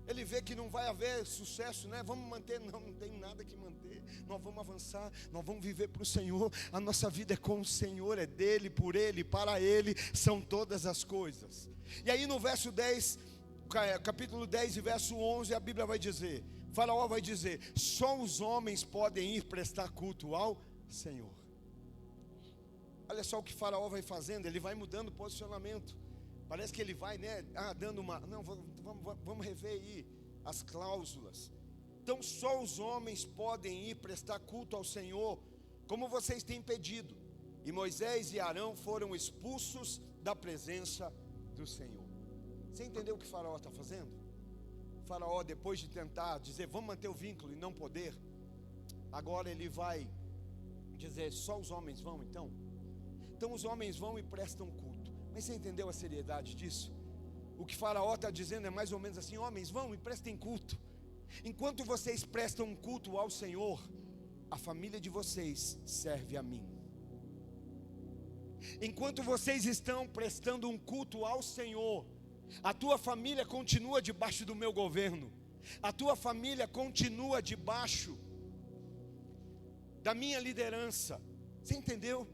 Ele vê que não vai haver sucesso, né? Vamos manter, não tem nada que manter. Nós vamos avançar, nós vamos viver para o Senhor. A nossa vida é com o Senhor, é dele, por ele, para ele são todas as coisas. E aí no verso 10, capítulo 10 e verso 11, a Bíblia vai dizer, Faraó vai dizer: só os homens podem ir prestar culto ao Senhor. Olha só o que Faraó vai fazendo, ele vai mudando o posicionamento. Parece que ele vai, né, dando uma... Não, vamos rever aí as cláusulas. Então só os homens podem ir prestar culto ao Senhor, como vocês têm pedido. E Moisés e Arão foram expulsos da presença do Senhor. Você entendeu o que o faraó está fazendo? O faraó, depois de tentar dizer, vamos manter o vínculo e não poder, agora ele vai dizer, só os homens vão então? Então os homens vão e prestam culto. Mas você entendeu a seriedade disso? O que o faraó está dizendo é mais ou menos assim, homens vão e prestem culto. Enquanto vocês prestam um culto ao Senhor, a família de vocês serve a mim. Enquanto vocês estão prestando um culto ao Senhor, a tua família continua debaixo do meu governo. A tua família continua debaixo da minha liderança. Você entendeu?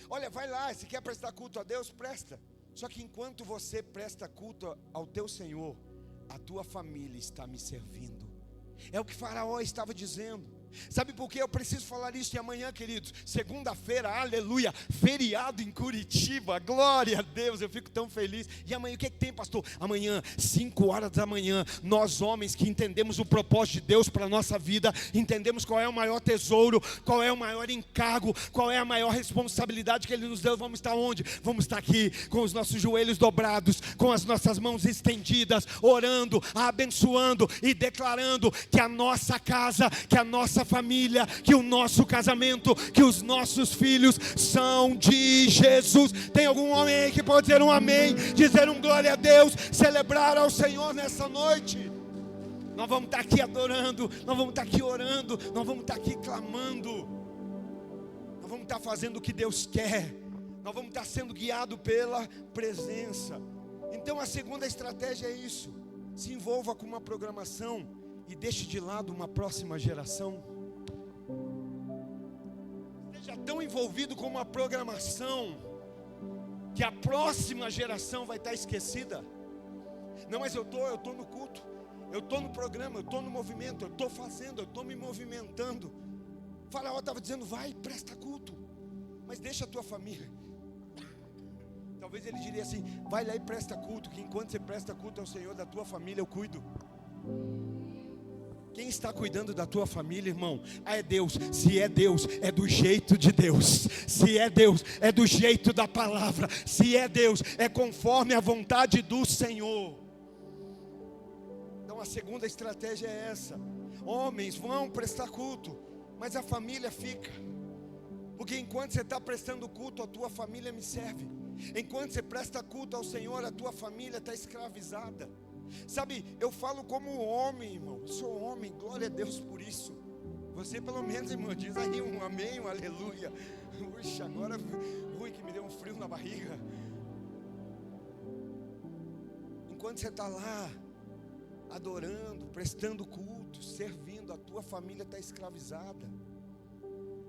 Olha, vai lá, se quer prestar culto a Deus, presta. Só que enquanto você presta culto ao teu Senhor, a tua família está me servindo. É o que Faraó estava dizendo. Sabe por que eu preciso falar isso? E amanhã, queridos, segunda-feira, aleluia, feriado em Curitiba, glória a Deus, eu fico tão feliz. E amanhã o que tem, pastor? Amanhã, 5 horas da manhã, nós homens que entendemos o propósito de Deus para a nossa vida, entendemos qual é o maior tesouro, qual é o maior encargo, qual é a maior responsabilidade que Ele nos deu. Vamos estar onde? Vamos estar aqui com os nossos joelhos dobrados, com as nossas mãos estendidas, orando, abençoando e declarando que a nossa casa, que a nossa família, que o nosso casamento, que os nossos filhos são de Jesus. Tem algum homem aí que pode dizer um amém, dizer um glória a Deus, celebrar ao Senhor nessa noite? Nós vamos estar aqui adorando, nós vamos estar aqui orando, nós vamos estar aqui clamando, nós vamos estar fazendo o que Deus quer, nós vamos estar sendo guiados pela presença. Então a segunda estratégia é isso: se envolva com uma programação e deixe de lado uma próxima geração. Esteja tão envolvido com uma programação que a próxima geração vai estar esquecida. Não, mas eu estou no culto, eu estou no programa, eu estou no movimento, eu estou fazendo, eu estou me movimentando. O Faraó estava dizendo, vai, presta culto, mas deixa a tua família. Talvez ele diria assim, vai lá e presta culto, que enquanto você presta culto ao Senhor, da tua família eu cuido. Quem está cuidando da tua família, irmão? É Deus. Se é Deus, é do jeito de Deus. Se é Deus, é do jeito da palavra. Se é Deus, é conforme a vontade do Senhor. Então a segunda estratégia é essa: homens vão prestar culto, mas a família fica. Porque enquanto você está prestando culto, a tua família me serve. Enquanto você presta culto ao Senhor, a tua família está escravizada. Sabe, eu falo como homem, irmão. Eu sou homem, glória a Deus por isso. Você pelo menos, irmão, diz aí um amém, um aleluia. Puxa, agora Rui que me deu um frio na barriga. Enquanto você está lá adorando, prestando culto, servindo, a tua família está escravizada.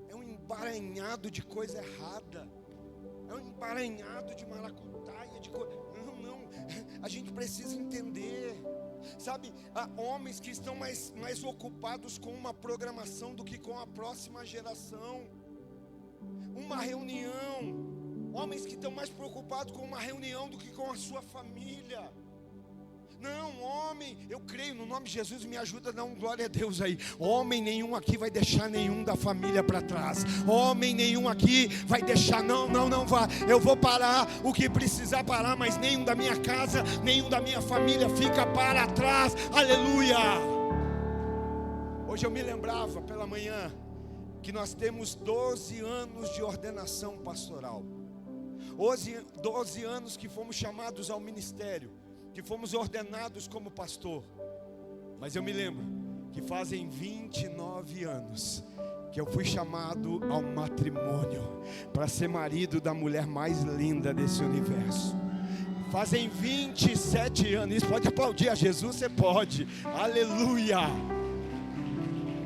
É um emaranhado de coisa errada. É um emaranhado de maracutaia, de coisa. Não, a gente precisa entender. Sabe, há homens que estão mais ocupados com uma programação do que com a próxima geração. Uma reunião. Homens que estão mais preocupados com uma reunião do que com a sua família. Não, homem, eu creio no nome de Jesus, me ajuda a dar um glória a Deus aí. Homem nenhum aqui vai deixar nenhum da família para trás. Homem nenhum aqui vai deixar, não vá. Eu vou parar o que precisar parar, mas nenhum da minha casa, nenhum da minha família fica para trás. Aleluia. Hoje eu me lembrava pela manhã que nós temos 12 anos de ordenação pastoral. 12 anos que fomos chamados ao ministério, que fomos ordenados como pastor. Mas eu me lembro que fazem 29 anos que eu fui chamado ao matrimônio, para ser marido da mulher mais linda desse universo. Fazem 27 anos, isso pode aplaudir a Jesus, você pode, aleluia.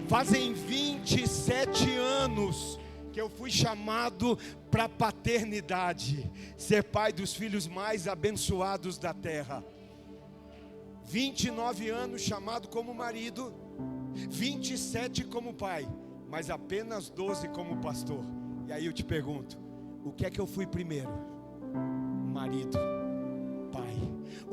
Fazem 27 anos que eu fui chamado para paternidade, ser pai dos filhos mais abençoados da terra. 29 anos chamado como marido, 27 como pai, mas apenas 12 como pastor. E aí eu te pergunto, o que é que eu fui primeiro? Marido, pai.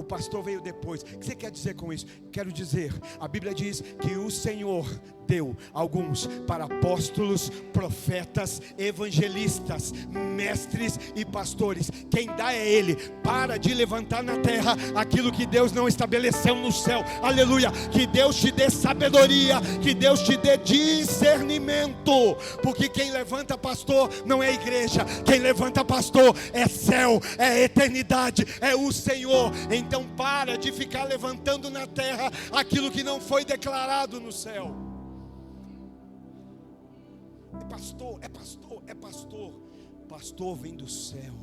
O pastor veio depois. O que você quer dizer com isso? Quero dizer, a Bíblia diz que o Senhor deu alguns para apóstolos, profetas, evangelistas, mestres e pastores. Quem dá é Ele. Para de levantar na terra aquilo que Deus não estabeleceu no céu. Aleluia. Que Deus te dê sabedoria, que Deus te dê discernimento, porque quem levanta pastor não é igreja, quem levanta pastor é céu, é eternidade, é o Senhor. Então para de ficar levantando na terra aquilo que não foi declarado no céu. É pastor, é pastor, é pastor. Pastor vem do céu,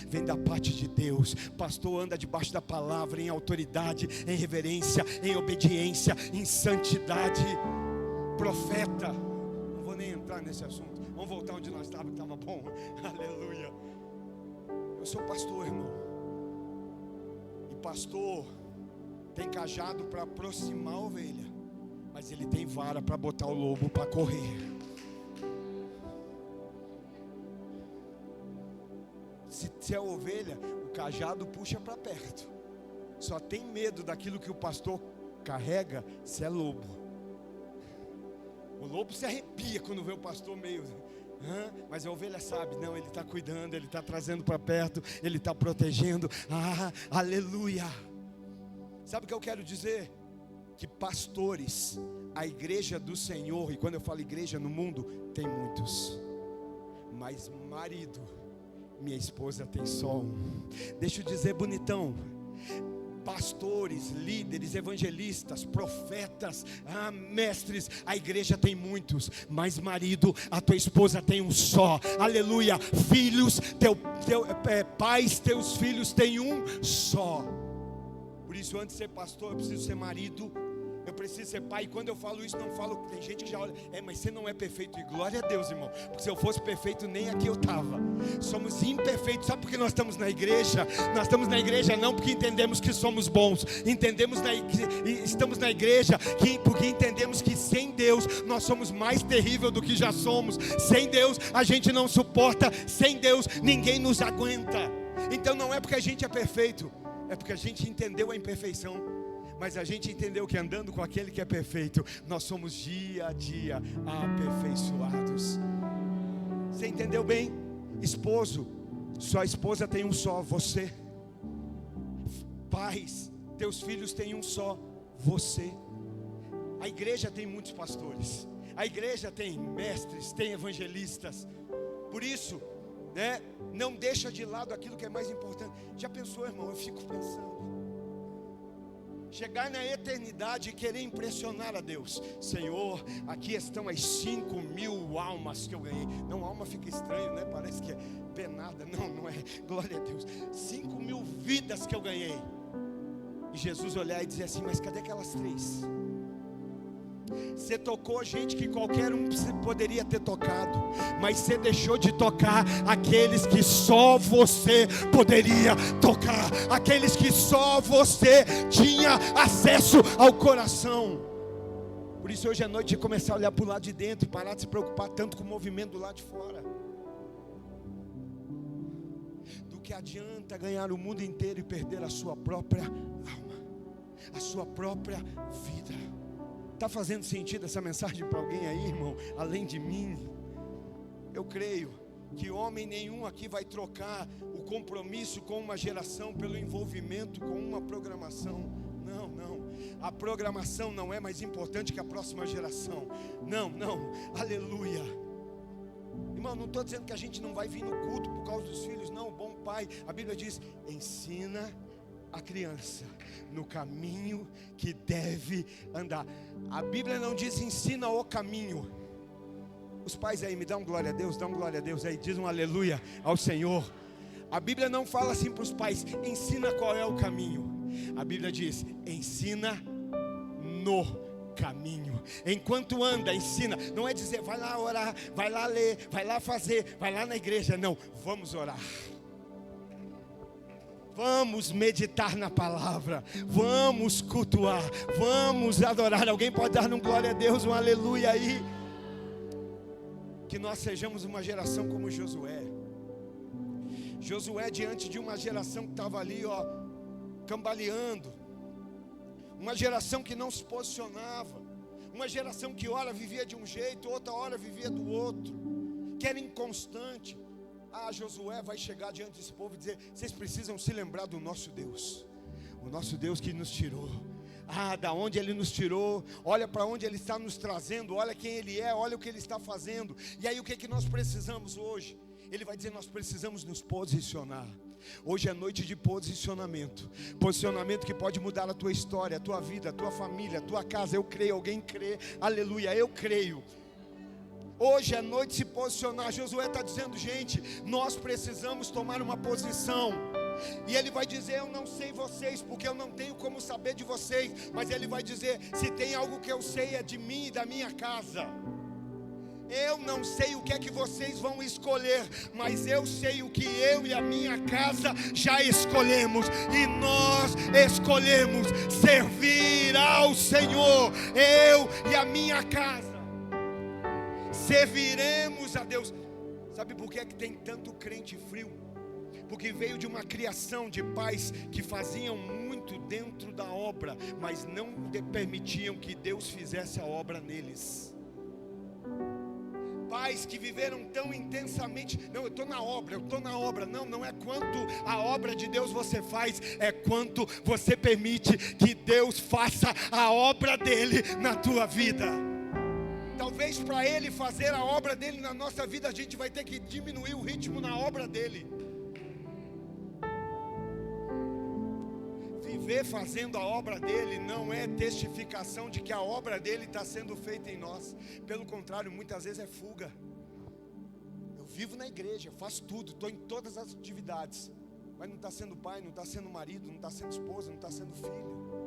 vem da parte de Deus. Pastor anda debaixo da palavra, em autoridade, em reverência, em obediência, em santidade. Profeta, não vou nem entrar nesse assunto, vamos voltar onde nós estávamos, que estava bom. Aleluia. Eu sou pastor, irmão, e pastor tem cajado para aproximar a ovelha, mas ele tem vara para botar o lobo para correr. Se é ovelha, o cajado puxa para perto. Só tem medo daquilo que o pastor carrega se é lobo. O lobo se arrepia quando vê o pastor meio... Mas a ovelha sabe, não, ele está cuidando, ele está trazendo para perto, ele está protegendo. Aleluia. Sabe o que eu quero dizer? Que pastores, a igreja do Senhor, e quando eu falo igreja no mundo, tem muitos, mas marido, minha esposa tem só um. Deixa eu dizer, bonitão, pastores, líderes, evangelistas, profetas, mestres, a igreja tem muitos, mas marido, a tua esposa tem um só. Aleluia. Filhos, pais, teus filhos têm um só. Por isso, antes de ser pastor, eu preciso ser marido, eu preciso ser pai. E quando eu falo isso, não falo, tem gente que já olha, mas você não é perfeito. E glória a Deus, irmão, porque se eu fosse perfeito, nem aqui eu estava. Somos imperfeitos. Sabe por que nós estamos na igreja? Nós estamos na igreja não porque entendemos que somos bons, estamos na igreja porque entendemos que sem Deus nós somos mais terrível do que já somos. Sem Deus a gente não suporta, sem Deus ninguém nos aguenta. Então não é porque a gente é perfeito, é porque a gente entendeu a imperfeição. Mas a gente entendeu que andando com aquele que é perfeito, nós somos dia a dia aperfeiçoados. Você entendeu bem? Esposo, sua esposa tem um só, você. Pais, teus filhos têm um só, você. A igreja tem muitos pastores, a igreja tem mestres, tem evangelistas. Por isso, não deixa de lado aquilo que é mais importante. Já pensou, irmão? Eu fico pensando, chegar na eternidade e querer impressionar a Deus. Senhor, aqui estão as 5.000 almas que eu ganhei. Não, alma fica estranho, né? Parece que é penada. Não é. Glória a Deus. 5.000 vidas que eu ganhei. E Jesus olhar e dizer assim, mas cadê aquelas 3? Você tocou gente que qualquer um poderia ter tocado, mas você deixou de tocar aqueles que só você poderia tocar, aqueles que só você tinha acesso ao coração. Por isso hoje à noite começar a olhar para o lado de dentro e parar de se preocupar tanto com o movimento do lado de fora. Do que adianta ganhar o mundo inteiro e perder a sua própria alma, a sua própria vida. Está fazendo sentido essa mensagem para alguém aí, irmão? Além de mim, eu creio que homem nenhum aqui vai trocar o compromisso com uma geração pelo envolvimento com uma programação. Não, a programação não é mais importante que a próxima geração. Não, aleluia. Irmão, não estou dizendo que a gente não vai vir no culto por causa dos filhos, não. Bom pai, a Bíblia diz, ensina a criança no caminho que deve andar. A Bíblia não diz ensina o caminho. Os pais aí, me dão glória a Deus, dão glória a Deus aí, diz um aleluia ao Senhor. A Bíblia não fala assim para os pais, ensina qual é o caminho. A Bíblia diz, ensina no caminho. Enquanto anda, ensina. Não é dizer, vai lá orar, vai lá ler, vai lá fazer, vai lá na igreja. Não, vamos orar. Vamos meditar na palavra, vamos cultuar, vamos adorar. Alguém pode dar um glória a Deus, um aleluia aí? Que nós sejamos uma geração como Josué. Josué diante de uma geração que estava ali, cambaleando, uma geração que não se posicionava, uma geração que ora vivia de um jeito, outra hora vivia do outro, que era inconstante. Josué vai chegar diante desse povo e dizer: vocês precisam se lembrar do nosso Deus, o nosso Deus que nos tirou. Da onde Ele nos tirou, olha para onde Ele está nos trazendo, olha quem Ele é, olha o que Ele está fazendo. E aí o que nós precisamos hoje? Ele vai dizer: nós precisamos nos posicionar. Hoje é noite de posicionamento. Posicionamento que pode mudar a tua história, a tua vida, a tua família, a tua casa. Eu creio, alguém crê? Aleluia, eu creio. Hoje é noite de se posicionar. Josué está dizendo: gente, nós precisamos tomar uma posição. E ele vai dizer: eu não sei vocês, porque eu não tenho como saber de vocês. Mas ele vai dizer: se tem algo que eu sei é de mim e da minha casa. Eu não sei o que é que vocês vão escolher, mas eu sei o que eu e a minha casa já escolhemos. E nós escolhemos servir ao Senhor. Eu e a minha casa serviremos a Deus. Sabe por que é que tem tanto crente frio? Porque veio de uma criação de pais que faziam muito dentro da obra, mas não permitiam que Deus fizesse a obra neles. Pais que viveram tão intensamente: não, eu estou na obra. Não é quanto a obra de Deus você faz, é quanto você permite que Deus faça a obra dele na tua vida. Talvez para Ele fazer a obra dele na nossa vida, a gente vai ter que diminuir o ritmo na obra dele. Viver fazendo a obra dele não é testificação de que a obra dele está sendo feita em nós. Pelo contrário, muitas vezes é fuga. Eu vivo na igreja, faço tudo, estou em todas as atividades, mas não está sendo pai, não está sendo marido, não está sendo esposa, não está sendo filho.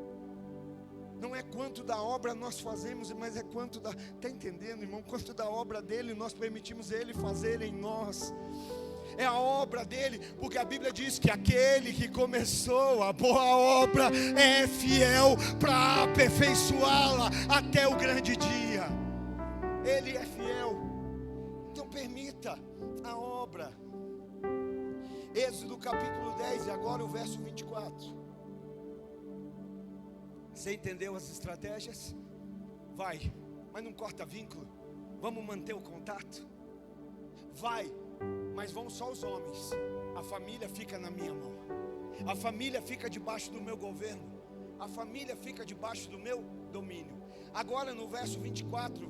Não é quanto da obra nós fazemos, mas é quanto da... Está entendendo, irmão? Quanto da obra dele nós permitimos ele fazer em nós. É a obra dele, porque a Bíblia diz que aquele que começou a boa obra é fiel para aperfeiçoá-la até o grande dia. Ele é fiel. Então permita a obra. Êxodo capítulo 10 e agora o verso 24. Você entendeu as estratégias? Vai, mas não corta vínculo. Vamos manter o contato. Vai, mas vão só os homens. A família fica na minha mão. A família fica debaixo do meu governo. A família fica debaixo do meu domínio. Agora no verso 24,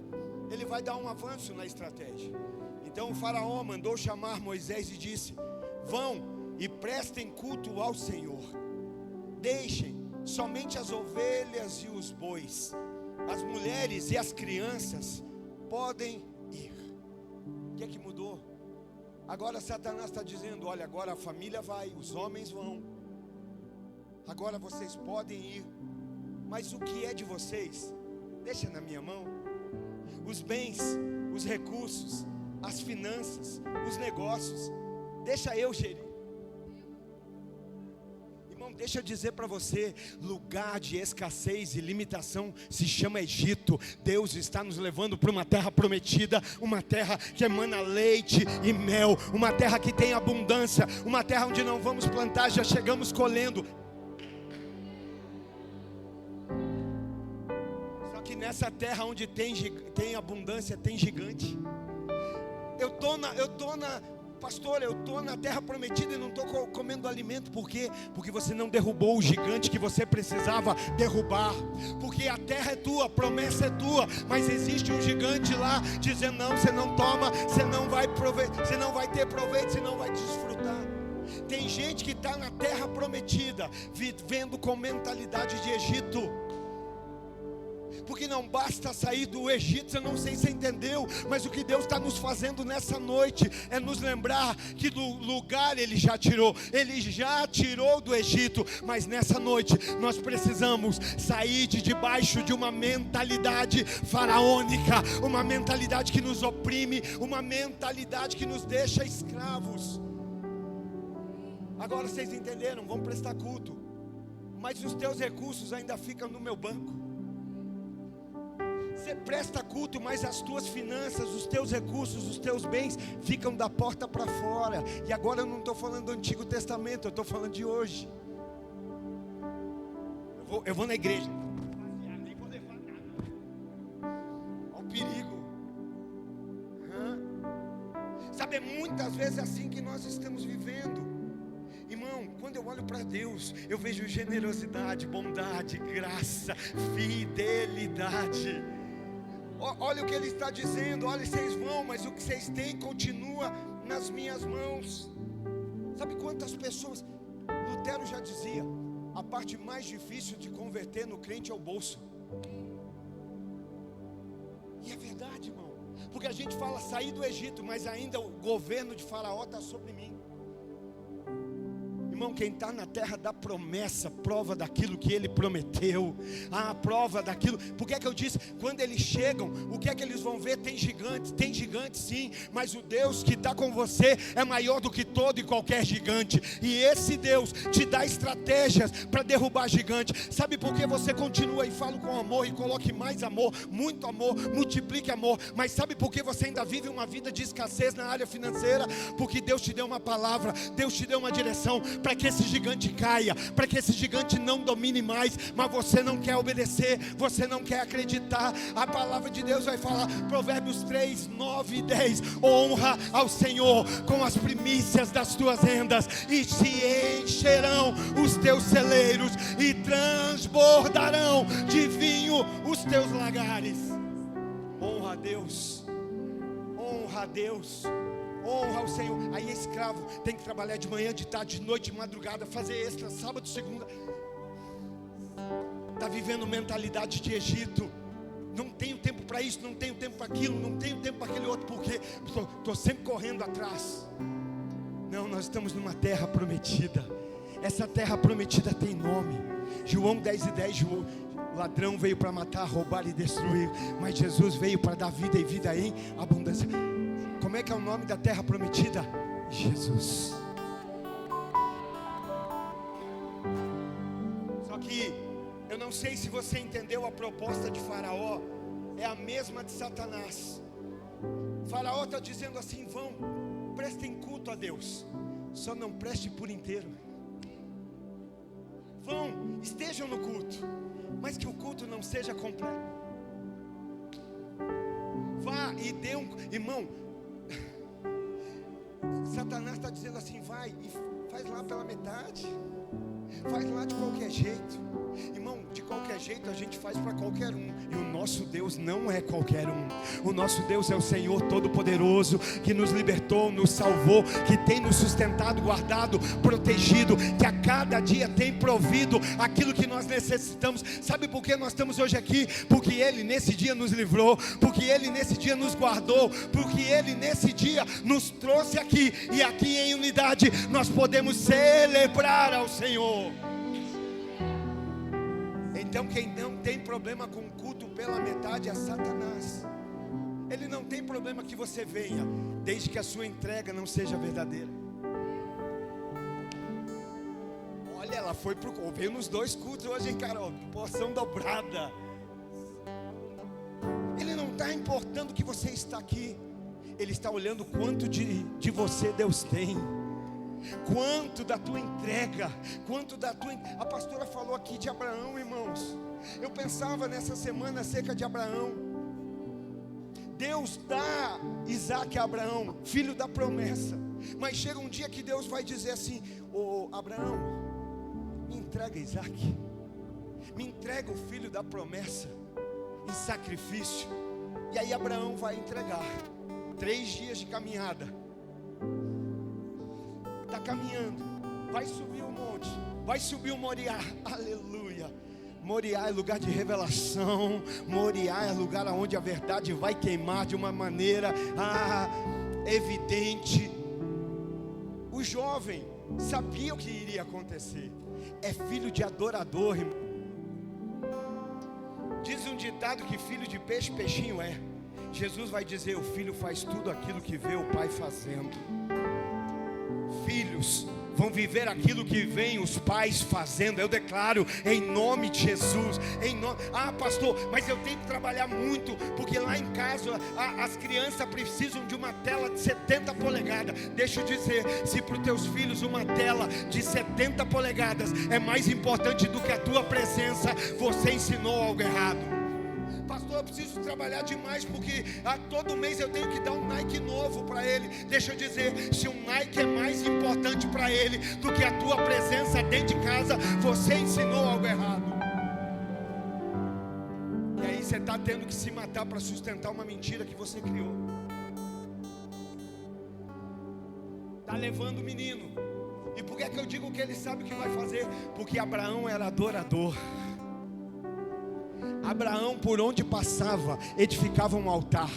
ele vai dar um avanço na estratégia. Então o faraó mandou chamar Moisés e disse: vão e prestem culto ao Senhor. Deixem somente as ovelhas e os bois, as mulheres e as crianças podem ir. O que é que mudou? Agora Satanás está dizendo: olha, agora a família vai, os homens vão, agora vocês podem ir, mas o que é de vocês, deixa na minha mão. Os bens, os recursos, as finanças, os negócios, deixa eu gerir. Deixa eu dizer para você, lugar de escassez e limitação se chama Egito. Deus está nos levando para uma terra prometida, uma terra que emana leite e mel, uma terra que tem abundância, uma terra onde não vamos plantar, já chegamos colhendo. Só que nessa terra onde tem abundância, tem gigante. Pastor, eu estou na terra prometida e não estou comendo alimento. Por quê? Porque você não derrubou o gigante que você precisava derrubar. Porque a terra é tua, a promessa é tua, mas existe um gigante lá dizendo: não, você não toma, você não vai ter proveito, você não vai desfrutar. Tem gente que está na terra prometida, vivendo com mentalidade de Egito. Porque não basta sair do Egito, eu não sei se você entendeu, mas o que Deus está nos fazendo nessa noite é nos lembrar que do lugar Ele já tirou do Egito, mas nessa noite nós precisamos sair de debaixo de uma mentalidade faraônica, uma mentalidade que nos oprime, uma mentalidade que nos deixa escravos. Agora vocês entenderam, vão prestar culto, mas os teus recursos ainda ficam no meu banco. Você presta culto, mas as tuas finanças, os teus recursos, os teus bens ficam da porta para fora. E agora eu não estou falando do Antigo Testamento, eu estou falando de hoje. Eu vou na igreja. Nem vou levar nada. Olha o perigo. Sabe, é muitas vezes assim que nós estamos vivendo. Irmão, quando eu olho para Deus, eu vejo generosidade, bondade, graça, fidelidade. Olha o que Ele está dizendo. Olha, vocês vão, mas o que vocês têm continua nas minhas mãos. Sabe quantas pessoas? Lutero já dizia: a parte mais difícil de converter no crente é o bolso. E é verdade, irmão. Porque a gente fala sair do Egito, mas ainda o governo de Faraó está sobre mim. Irmão, quem está na terra da promessa, prova daquilo que ele prometeu. Prova daquilo. Por que é que eu disse? Quando eles chegam, o que é que eles vão ver? Tem gigantes sim, mas o Deus que está com você é maior do que todo e qualquer gigante. E esse Deus te dá estratégias para derrubar gigantes. Sabe por que você continua e fala com amor e coloque mais amor, muito amor, multiplique amor? Mas sabe por que você ainda vive uma vida de escassez na área financeira? Porque Deus te deu uma palavra, Deus te deu uma direção para que esse gigante caia, para que esse gigante não domine mais. Mas você não quer obedecer, você não quer acreditar. A palavra de Deus vai falar, Provérbios 3, 9 e 10: honra ao Senhor com as primícias das tuas rendas, e se encherão os teus celeiros, e transbordarão de vinho os teus lagares. Honra a Deus, honra a Deus, honra ao Senhor. Aí escravo tem que trabalhar de manhã, de tarde, de noite, de madrugada, fazer extra, sábado, segunda. Está vivendo mentalidade de Egito. Não tenho tempo para isso, não tenho tempo para aquilo, não tenho tempo para aquele outro, porque estou sempre correndo atrás. Não, nós estamos numa terra prometida. Essa terra prometida tem nome. João 10 e 10, o ladrão veio para matar, roubar e destruir, mas Jesus veio para dar vida e vida em abundância. Como é que é o nome da terra prometida? Jesus. Só que eu não sei se você entendeu a proposta de Faraó. É a mesma de Satanás. Faraó está dizendo assim: vão, prestem culto a Deus, só não preste por inteiro. Vão, estejam no culto, mas que o culto não seja completo. Vá e dê irmão, Satanás está dizendo assim: vai e faz lá pela metade, faz lá de qualquer jeito. Irmão, de qualquer jeito a gente faz para qualquer um. E o nosso Deus não é qualquer um. O nosso Deus é o Senhor Todo-Poderoso, que nos libertou, nos salvou, que tem nos sustentado, guardado, protegido, que a cada dia tem provido aquilo que nós necessitamos. Sabe por que nós estamos hoje aqui? Porque Ele nesse dia nos livrou, porque Ele nesse dia nos guardou, porque Ele nesse dia nos trouxe aqui. E aqui em unidade nós podemos celebrar ao Senhor. Então quem não tem problema com o culto pela metade é Satanás. Ele não tem problema que você venha, desde que a sua entrega não seja verdadeira. Olha, ela veio nos 2 cultos hoje, hein, Carol? Porção dobrada. Ele não está importando que você está aqui. Ele está olhando quanto de você Deus tem. Quanto da tua entrega, A pastora falou aqui de Abraão, irmãos. Eu pensava nessa semana acerca de Abraão. Deus dá Isaac a Abraão, filho da promessa. Mas chega um dia que Deus vai dizer assim: ô Abraão, me entrega Isaac, me entrega o filho da promessa em sacrifício. E aí Abraão vai entregar. 3 dias de caminhada. Está caminhando, vai subir o monte, vai subir o Moriá, aleluia. Moriá é lugar de revelação, Moriá é lugar onde a verdade vai queimar de uma maneira evidente. O jovem sabia o que iria acontecer, é filho de adorador, irmão. Diz um ditado que filho de peixe, peixinho é. Jesus vai dizer: o filho faz tudo aquilo que vê o pai fazendo. Filhos vão viver aquilo que vem os pais fazendo. Eu declaro em nome de Jesus. Ah, pastor, mas eu tenho que trabalhar muito, porque lá em casa as crianças precisam de uma tela de 70 polegadas. Deixa eu dizer, se para os teus filhos uma tela de 70 polegadas é mais importante do que a tua presença, você ensinou algo errado. Pastor, eu preciso trabalhar demais, porque todo mês eu tenho que dar um Nike novo para ele. Deixa eu dizer, se um Nike é mais importante para ele do que a tua presença dentro de casa, você ensinou algo errado. E aí você está tendo que se matar para sustentar uma mentira que você criou. Está levando o menino. E por que é que eu digo que ele sabe o que vai fazer? Porque Abraão era adorador. Abraão, por onde passava, edificava um altar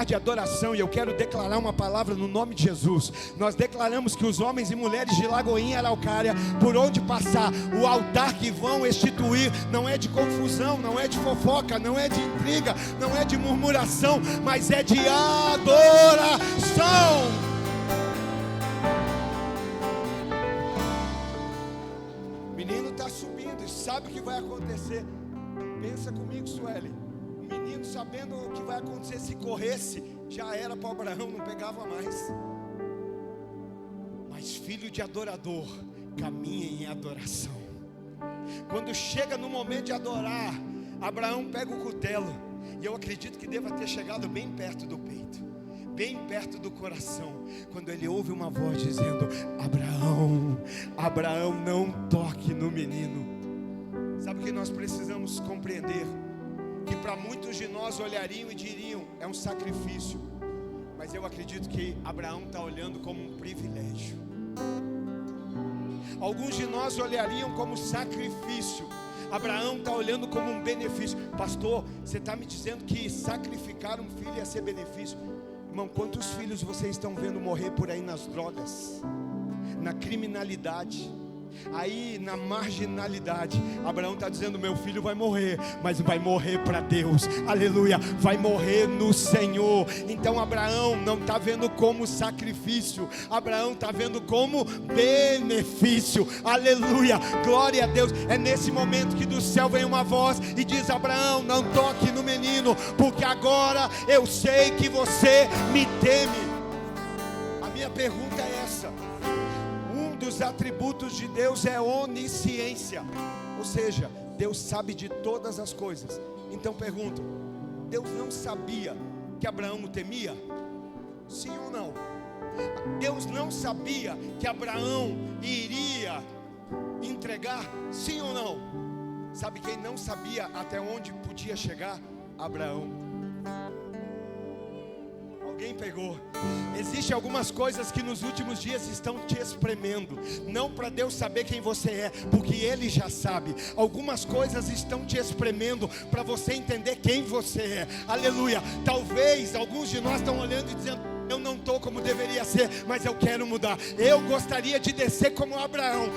de adoração. E eu quero declarar uma palavra no nome de Jesus. Nós declaramos que os homens e mulheres de Lagoinha, Araucária, por onde passar, o altar que vão instituir não é de confusão, não é de fofoca, não é de intriga, não é de murmuração, mas é de adoração. O menino está subindo e sabe o que vai acontecer. Pensa comigo, Sueli. O menino, sabendo o que vai acontecer, se corresse, já era para Abraão, não pegava mais. Mas filho de adorador caminha em adoração. Quando chega no momento de adorar, Abraão pega o cutelo, e eu acredito que deva ter chegado bem perto do peito, bem perto do coração, quando ele ouve uma voz dizendo: Abraão, Abraão, não toque no menino. Sabe o que nós precisamos compreender? Que para muitos de nós olhariam e diriam: é um sacrifício. Mas eu acredito que Abraão está olhando como um privilégio. Alguns de nós olhariam como sacrifício. Abraão está olhando como um benefício. Pastor, você está me dizendo que sacrificar um filho ia ser benefício? Irmão, quantos filhos vocês estão vendo morrer por aí nas drogas, na criminalidade, aí na marginalidade? Abraão está dizendo: meu filho vai morrer, mas vai morrer para Deus, aleluia, vai morrer no Senhor. Então Abraão não está vendo como sacrifício, Abraão está vendo como benefício, aleluia, glória a Deus. É nesse momento que do céu vem uma voz e diz: Abraão, não toque no menino, porque agora eu sei que você me teme. A minha pergunta é essa: os atributos de Deus é onisciência, ou seja, Deus sabe de todas as coisas. Então pergunto: Deus não sabia que Abraão o temia? Sim ou não? Deus não sabia que Abraão iria entregar? Sim ou não? Sabe quem não sabia até onde podia chegar? Abraão. Alguém pegou? Existem algumas coisas que nos últimos dias estão te espremendo, não para Deus saber quem você é, porque Ele já sabe. Algumas coisas estão te espremendo para você entender quem você é, aleluia. Talvez alguns de nós estão olhando e dizendo: eu não estou como deveria ser, mas eu quero mudar. Eu gostaria de descer como Abraão,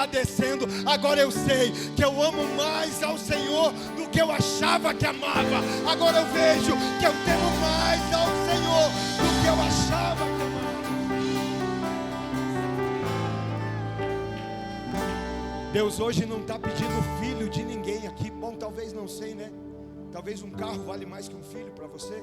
descendo. Agora eu sei que eu amo mais ao Senhor do que eu achava que amava. Agora eu vejo que eu temo mais ao Senhor do que eu achava que amava. Deus hoje não está pedindo filho de ninguém aqui. Bom, talvez, não sei, né? Talvez um carro vale mais que um filho para você.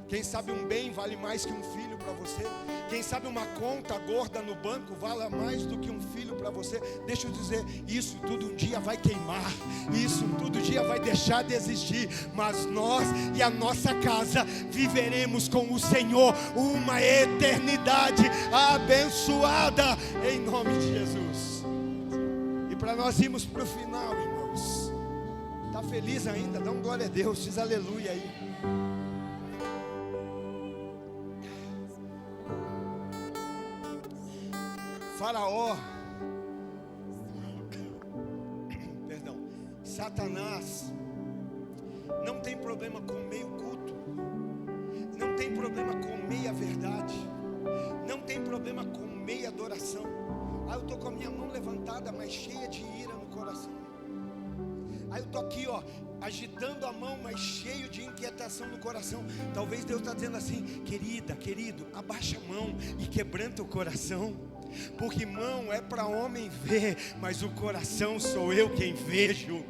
Quem sabe um bem vale mais que um filho para você. Quem sabe uma conta gorda no banco vale mais do que um filho para você. Deixa eu dizer, isso tudo um dia vai queimar, isso tudo um dia vai deixar de existir, mas nós e a nossa casa viveremos com o Senhor uma eternidade abençoada, em nome de Jesus. E para nós irmos para o final, irmãos, está feliz ainda? Dá um glória a Deus, diz aleluia aí. Faraó, perdão, Satanás não tem problema com meio culto, não tem problema com meia verdade, não tem problema com meia adoração. Eu estou com a minha mão levantada, mas cheia de ira no coração. Eu estou aqui, agitando a mão, mas cheio de inquietação no coração. Talvez Deus está dizendo assim: querida, querido, abaixa a mão e quebranta o coração. Porque mão é para homem ver, mas o coração sou eu quem vejo.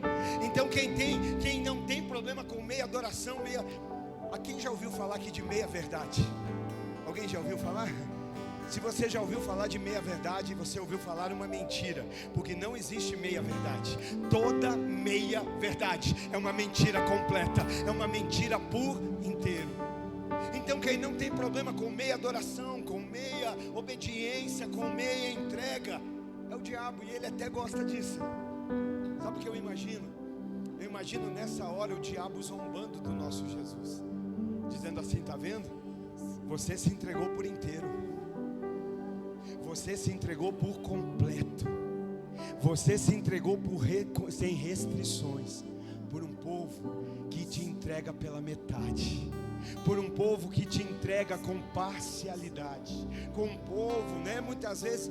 Então quem não tem problema com meia adoração, quem já ouviu falar aqui de meia verdade? Alguém já ouviu falar? Se você já ouviu falar de meia verdade, você ouviu falar uma mentira, porque não existe meia verdade. Toda meia verdade é uma mentira completa, é uma mentira por inteiro. Então quem não tem problema com meia adoração, com meia obediência, com meia entrega, é o diabo, e ele até gosta disso. Sabe o que eu imagino? Eu imagino nessa hora o diabo zombando do nosso Jesus, dizendo assim: está vendo? Você se entregou por inteiro, você se entregou por completo, você se entregou sem restrições, por um povo que te entrega pela metade, por um povo que te entrega com parcialidade, com um povo, muitas vezes,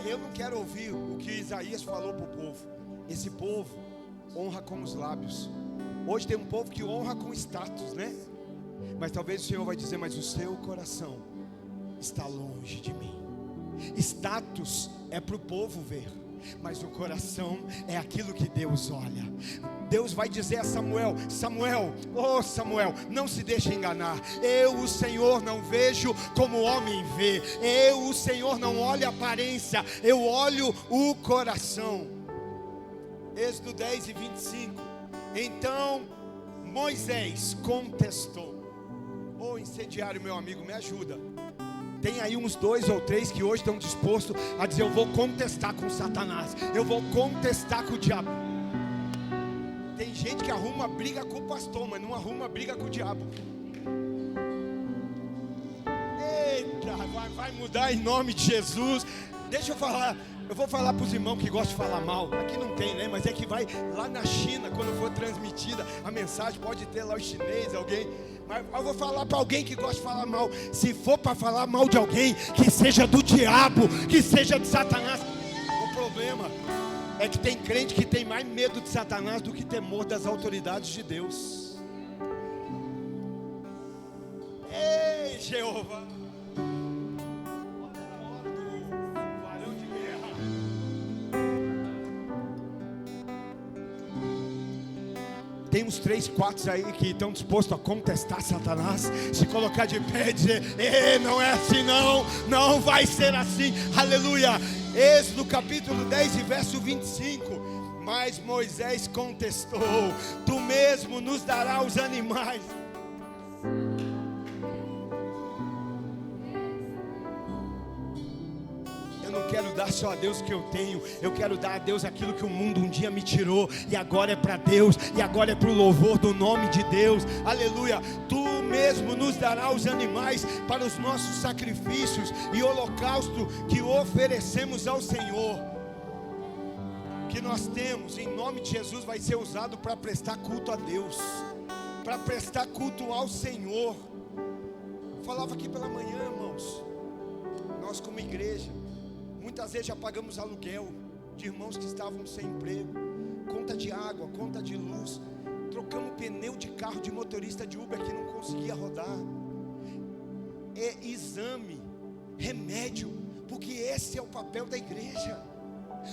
eu não quero ouvir o que Isaías falou para o povo. Esse povo honra com os lábios. Hoje tem um povo que honra com status, mas talvez o Senhor vai dizer: mas o seu coração está longe de mim. Status é para o povo ver, mas o coração é aquilo que Deus olha. Deus vai dizer a Samuel: Samuel, não se deixe enganar. Eu, o Senhor, não vejo como o homem vê. Eu, o Senhor, não olho a aparência, eu olho o coração. Êxodo 10 e 25. Então Moisés contestou. Incendiário, meu amigo, me ajuda. Tem aí uns 2 ou 3 que hoje estão dispostos a dizer: eu vou contestar com Satanás, eu vou contestar com o diabo. Tem gente que arruma briga com o pastor, mas não arruma briga com o diabo. Eita, vai mudar em nome de Jesus. Deixa eu falar. Eu vou falar para os irmãos que gostam de falar mal. Aqui não tem, mas é que vai lá na China, quando for transmitida a mensagem, pode ter lá os chineses, alguém. Mas eu vou falar para alguém que gosta de falar mal. Se for para falar mal de alguém, que seja do diabo, que seja de Satanás. O problema é que tem crente que tem mais medo de Satanás do que temor das autoridades de Deus. Ei, Jeová! Tem uns 3, 4 aí que estão dispostos a contestar Satanás, se colocar de pé e dizer: não é assim não vai ser assim, aleluia. Êxodo capítulo 10 e verso 25. Mas Moisés contestou: tu mesmo nos dará os animais. Eu quero dar só a Deus o que eu tenho. Eu quero dar a Deus aquilo que o mundo um dia me tirou, e agora é para Deus, e agora é para o louvor do nome de Deus, aleluia. Tu mesmo nos dará os animais para os nossos sacrifícios e holocausto que oferecemos ao Senhor. O que nós temos em nome de Jesus vai ser usado para prestar culto a Deus, para prestar culto ao Senhor. Eu falava aqui pela manhã, irmãos, nós como igreja muitas vezes já pagamos aluguel de irmãos que estavam sem emprego, conta de água, conta de luz, trocamos pneu de carro de motorista de Uber que não conseguia rodar, exame, remédio, porque esse é o papel da igreja.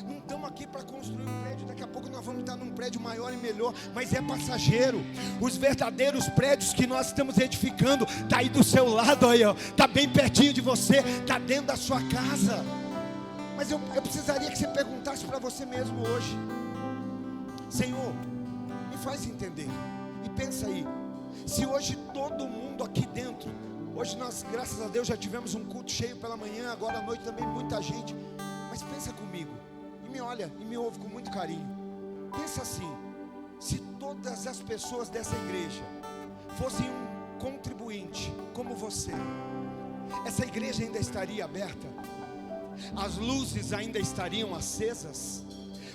Não estamos aqui para construir um prédio, daqui a pouco nós vamos estar num prédio maior e melhor, mas é passageiro. Os verdadeiros prédios que nós estamos edificando está aí do seu lado, está bem pertinho de você, está dentro da sua casa. Mas eu precisaria que você perguntasse para você mesmo hoje: Senhor, me faz entender. E pensa aí, se hoje todo mundo aqui dentro, hoje nós, graças a Deus, já tivemos um culto cheio pela manhã, agora à noite também muita gente. Mas pensa comigo, e me olha, e me ouve com muito carinho. Pensa assim: se todas as pessoas dessa igreja fossem um contribuinte como você, essa igreja ainda estaria aberta? As luzes ainda estariam acesas?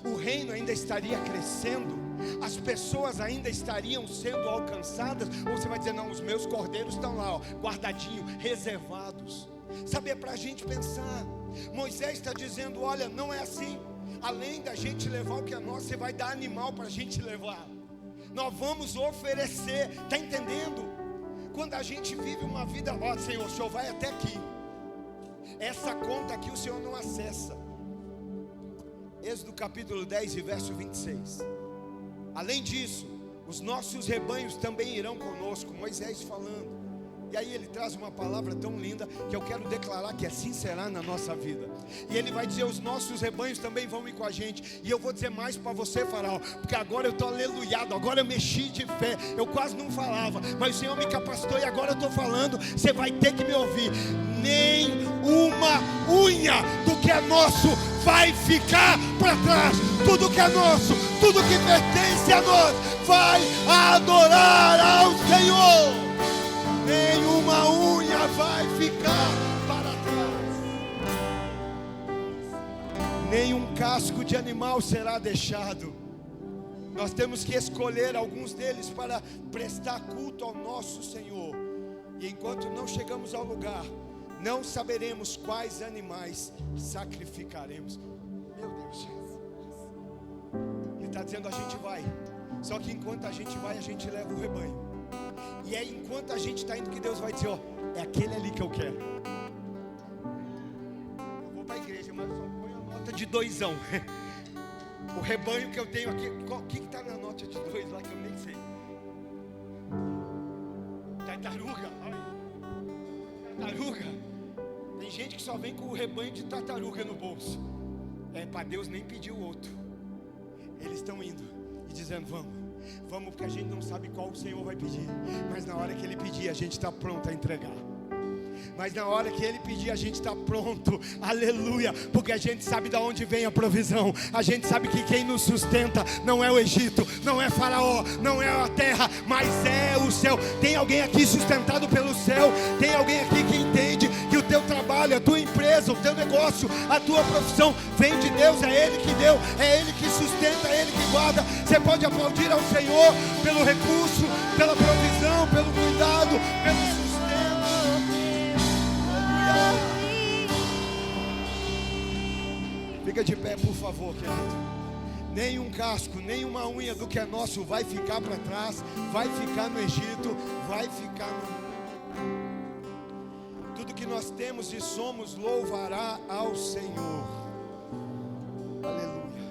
O reino ainda estaria crescendo? As pessoas ainda estariam sendo alcançadas? Ou você vai dizer: não, os meus cordeiros estão lá, guardadinhos, reservados? Sabe, é para a gente pensar. Moisés está dizendo: olha, não é assim. Além da gente levar o que é nosso, você vai dar animal para a gente levar. Nós vamos oferecer, está entendendo? Quando a gente vive uma vida, ó Senhor, o Senhor vai até aqui. Essa conta aqui o Senhor não acessa. Êxodo capítulo 10 e verso 26. Além disso, os nossos rebanhos também irão conosco. Moisés falando. E aí ele traz uma palavra tão linda que eu quero declarar que assim será na nossa vida. E ele vai dizer: os nossos rebanhos também vão ir com a gente. E eu vou dizer mais para você, Faraó, porque agora eu estou aleluiado, agora eu mexi de fé. Eu quase não falava, mas o Senhor me capacitou e agora eu estou falando. Você vai ter que me ouvir. Nem uma unha do que é nosso vai ficar para trás. Tudo que é nosso, tudo que pertence a nós, vai adorar ao Senhor. Nenhuma unha vai ficar para trás. Nenhum casco de animal será deixado. Nós temos que escolher alguns deles para prestar culto ao nosso Senhor. E enquanto não chegamos ao lugar, não saberemos quais animais sacrificaremos. Meu Deus, Ele está dizendo: a gente vai. Só que enquanto a gente vai, a gente leva o rebanho. E é enquanto a gente está indo que Deus vai dizer: ó, é aquele ali que eu quero. Eu vou para a igreja, mas só põe a nota de 2. O rebanho que eu tenho aqui, o que está na nota de 2 lá que eu nem sei? Tartaruga. Tartaruga. Tem gente que só vem com o rebanho de tartaruga no bolso. Para Deus nem pedir o outro. Eles estão indo e dizendo: vamos, porque a gente não sabe qual o Senhor vai pedir. Mas na hora que Ele pedir, a gente está pronto a entregar. Mas na hora que Ele pedir, a gente está pronto, aleluia, porque a gente sabe de onde vem a provisão. A gente sabe que quem nos sustenta não é o Egito, não é Faraó, não é a terra, mas é o céu. Tem alguém aqui sustentado pelo céu? Tem alguém aqui que entende que o teu trabalho, a tua empresa, o teu negócio, a tua profissão vem de Deus? É Ele que deu, é Ele que sustenta, é Ele que guarda. Você pode aplaudir ao Senhor pelo recurso, pela provisão, pelo cuidado, pelo sustento. Fica de pé, por favor, querido. Nenhum casco, nenhuma unha do que é nosso vai ficar para trás. Vai ficar no Egito, vai ficar no... Tudo que nós temos e somos louvará ao Senhor. Aleluia.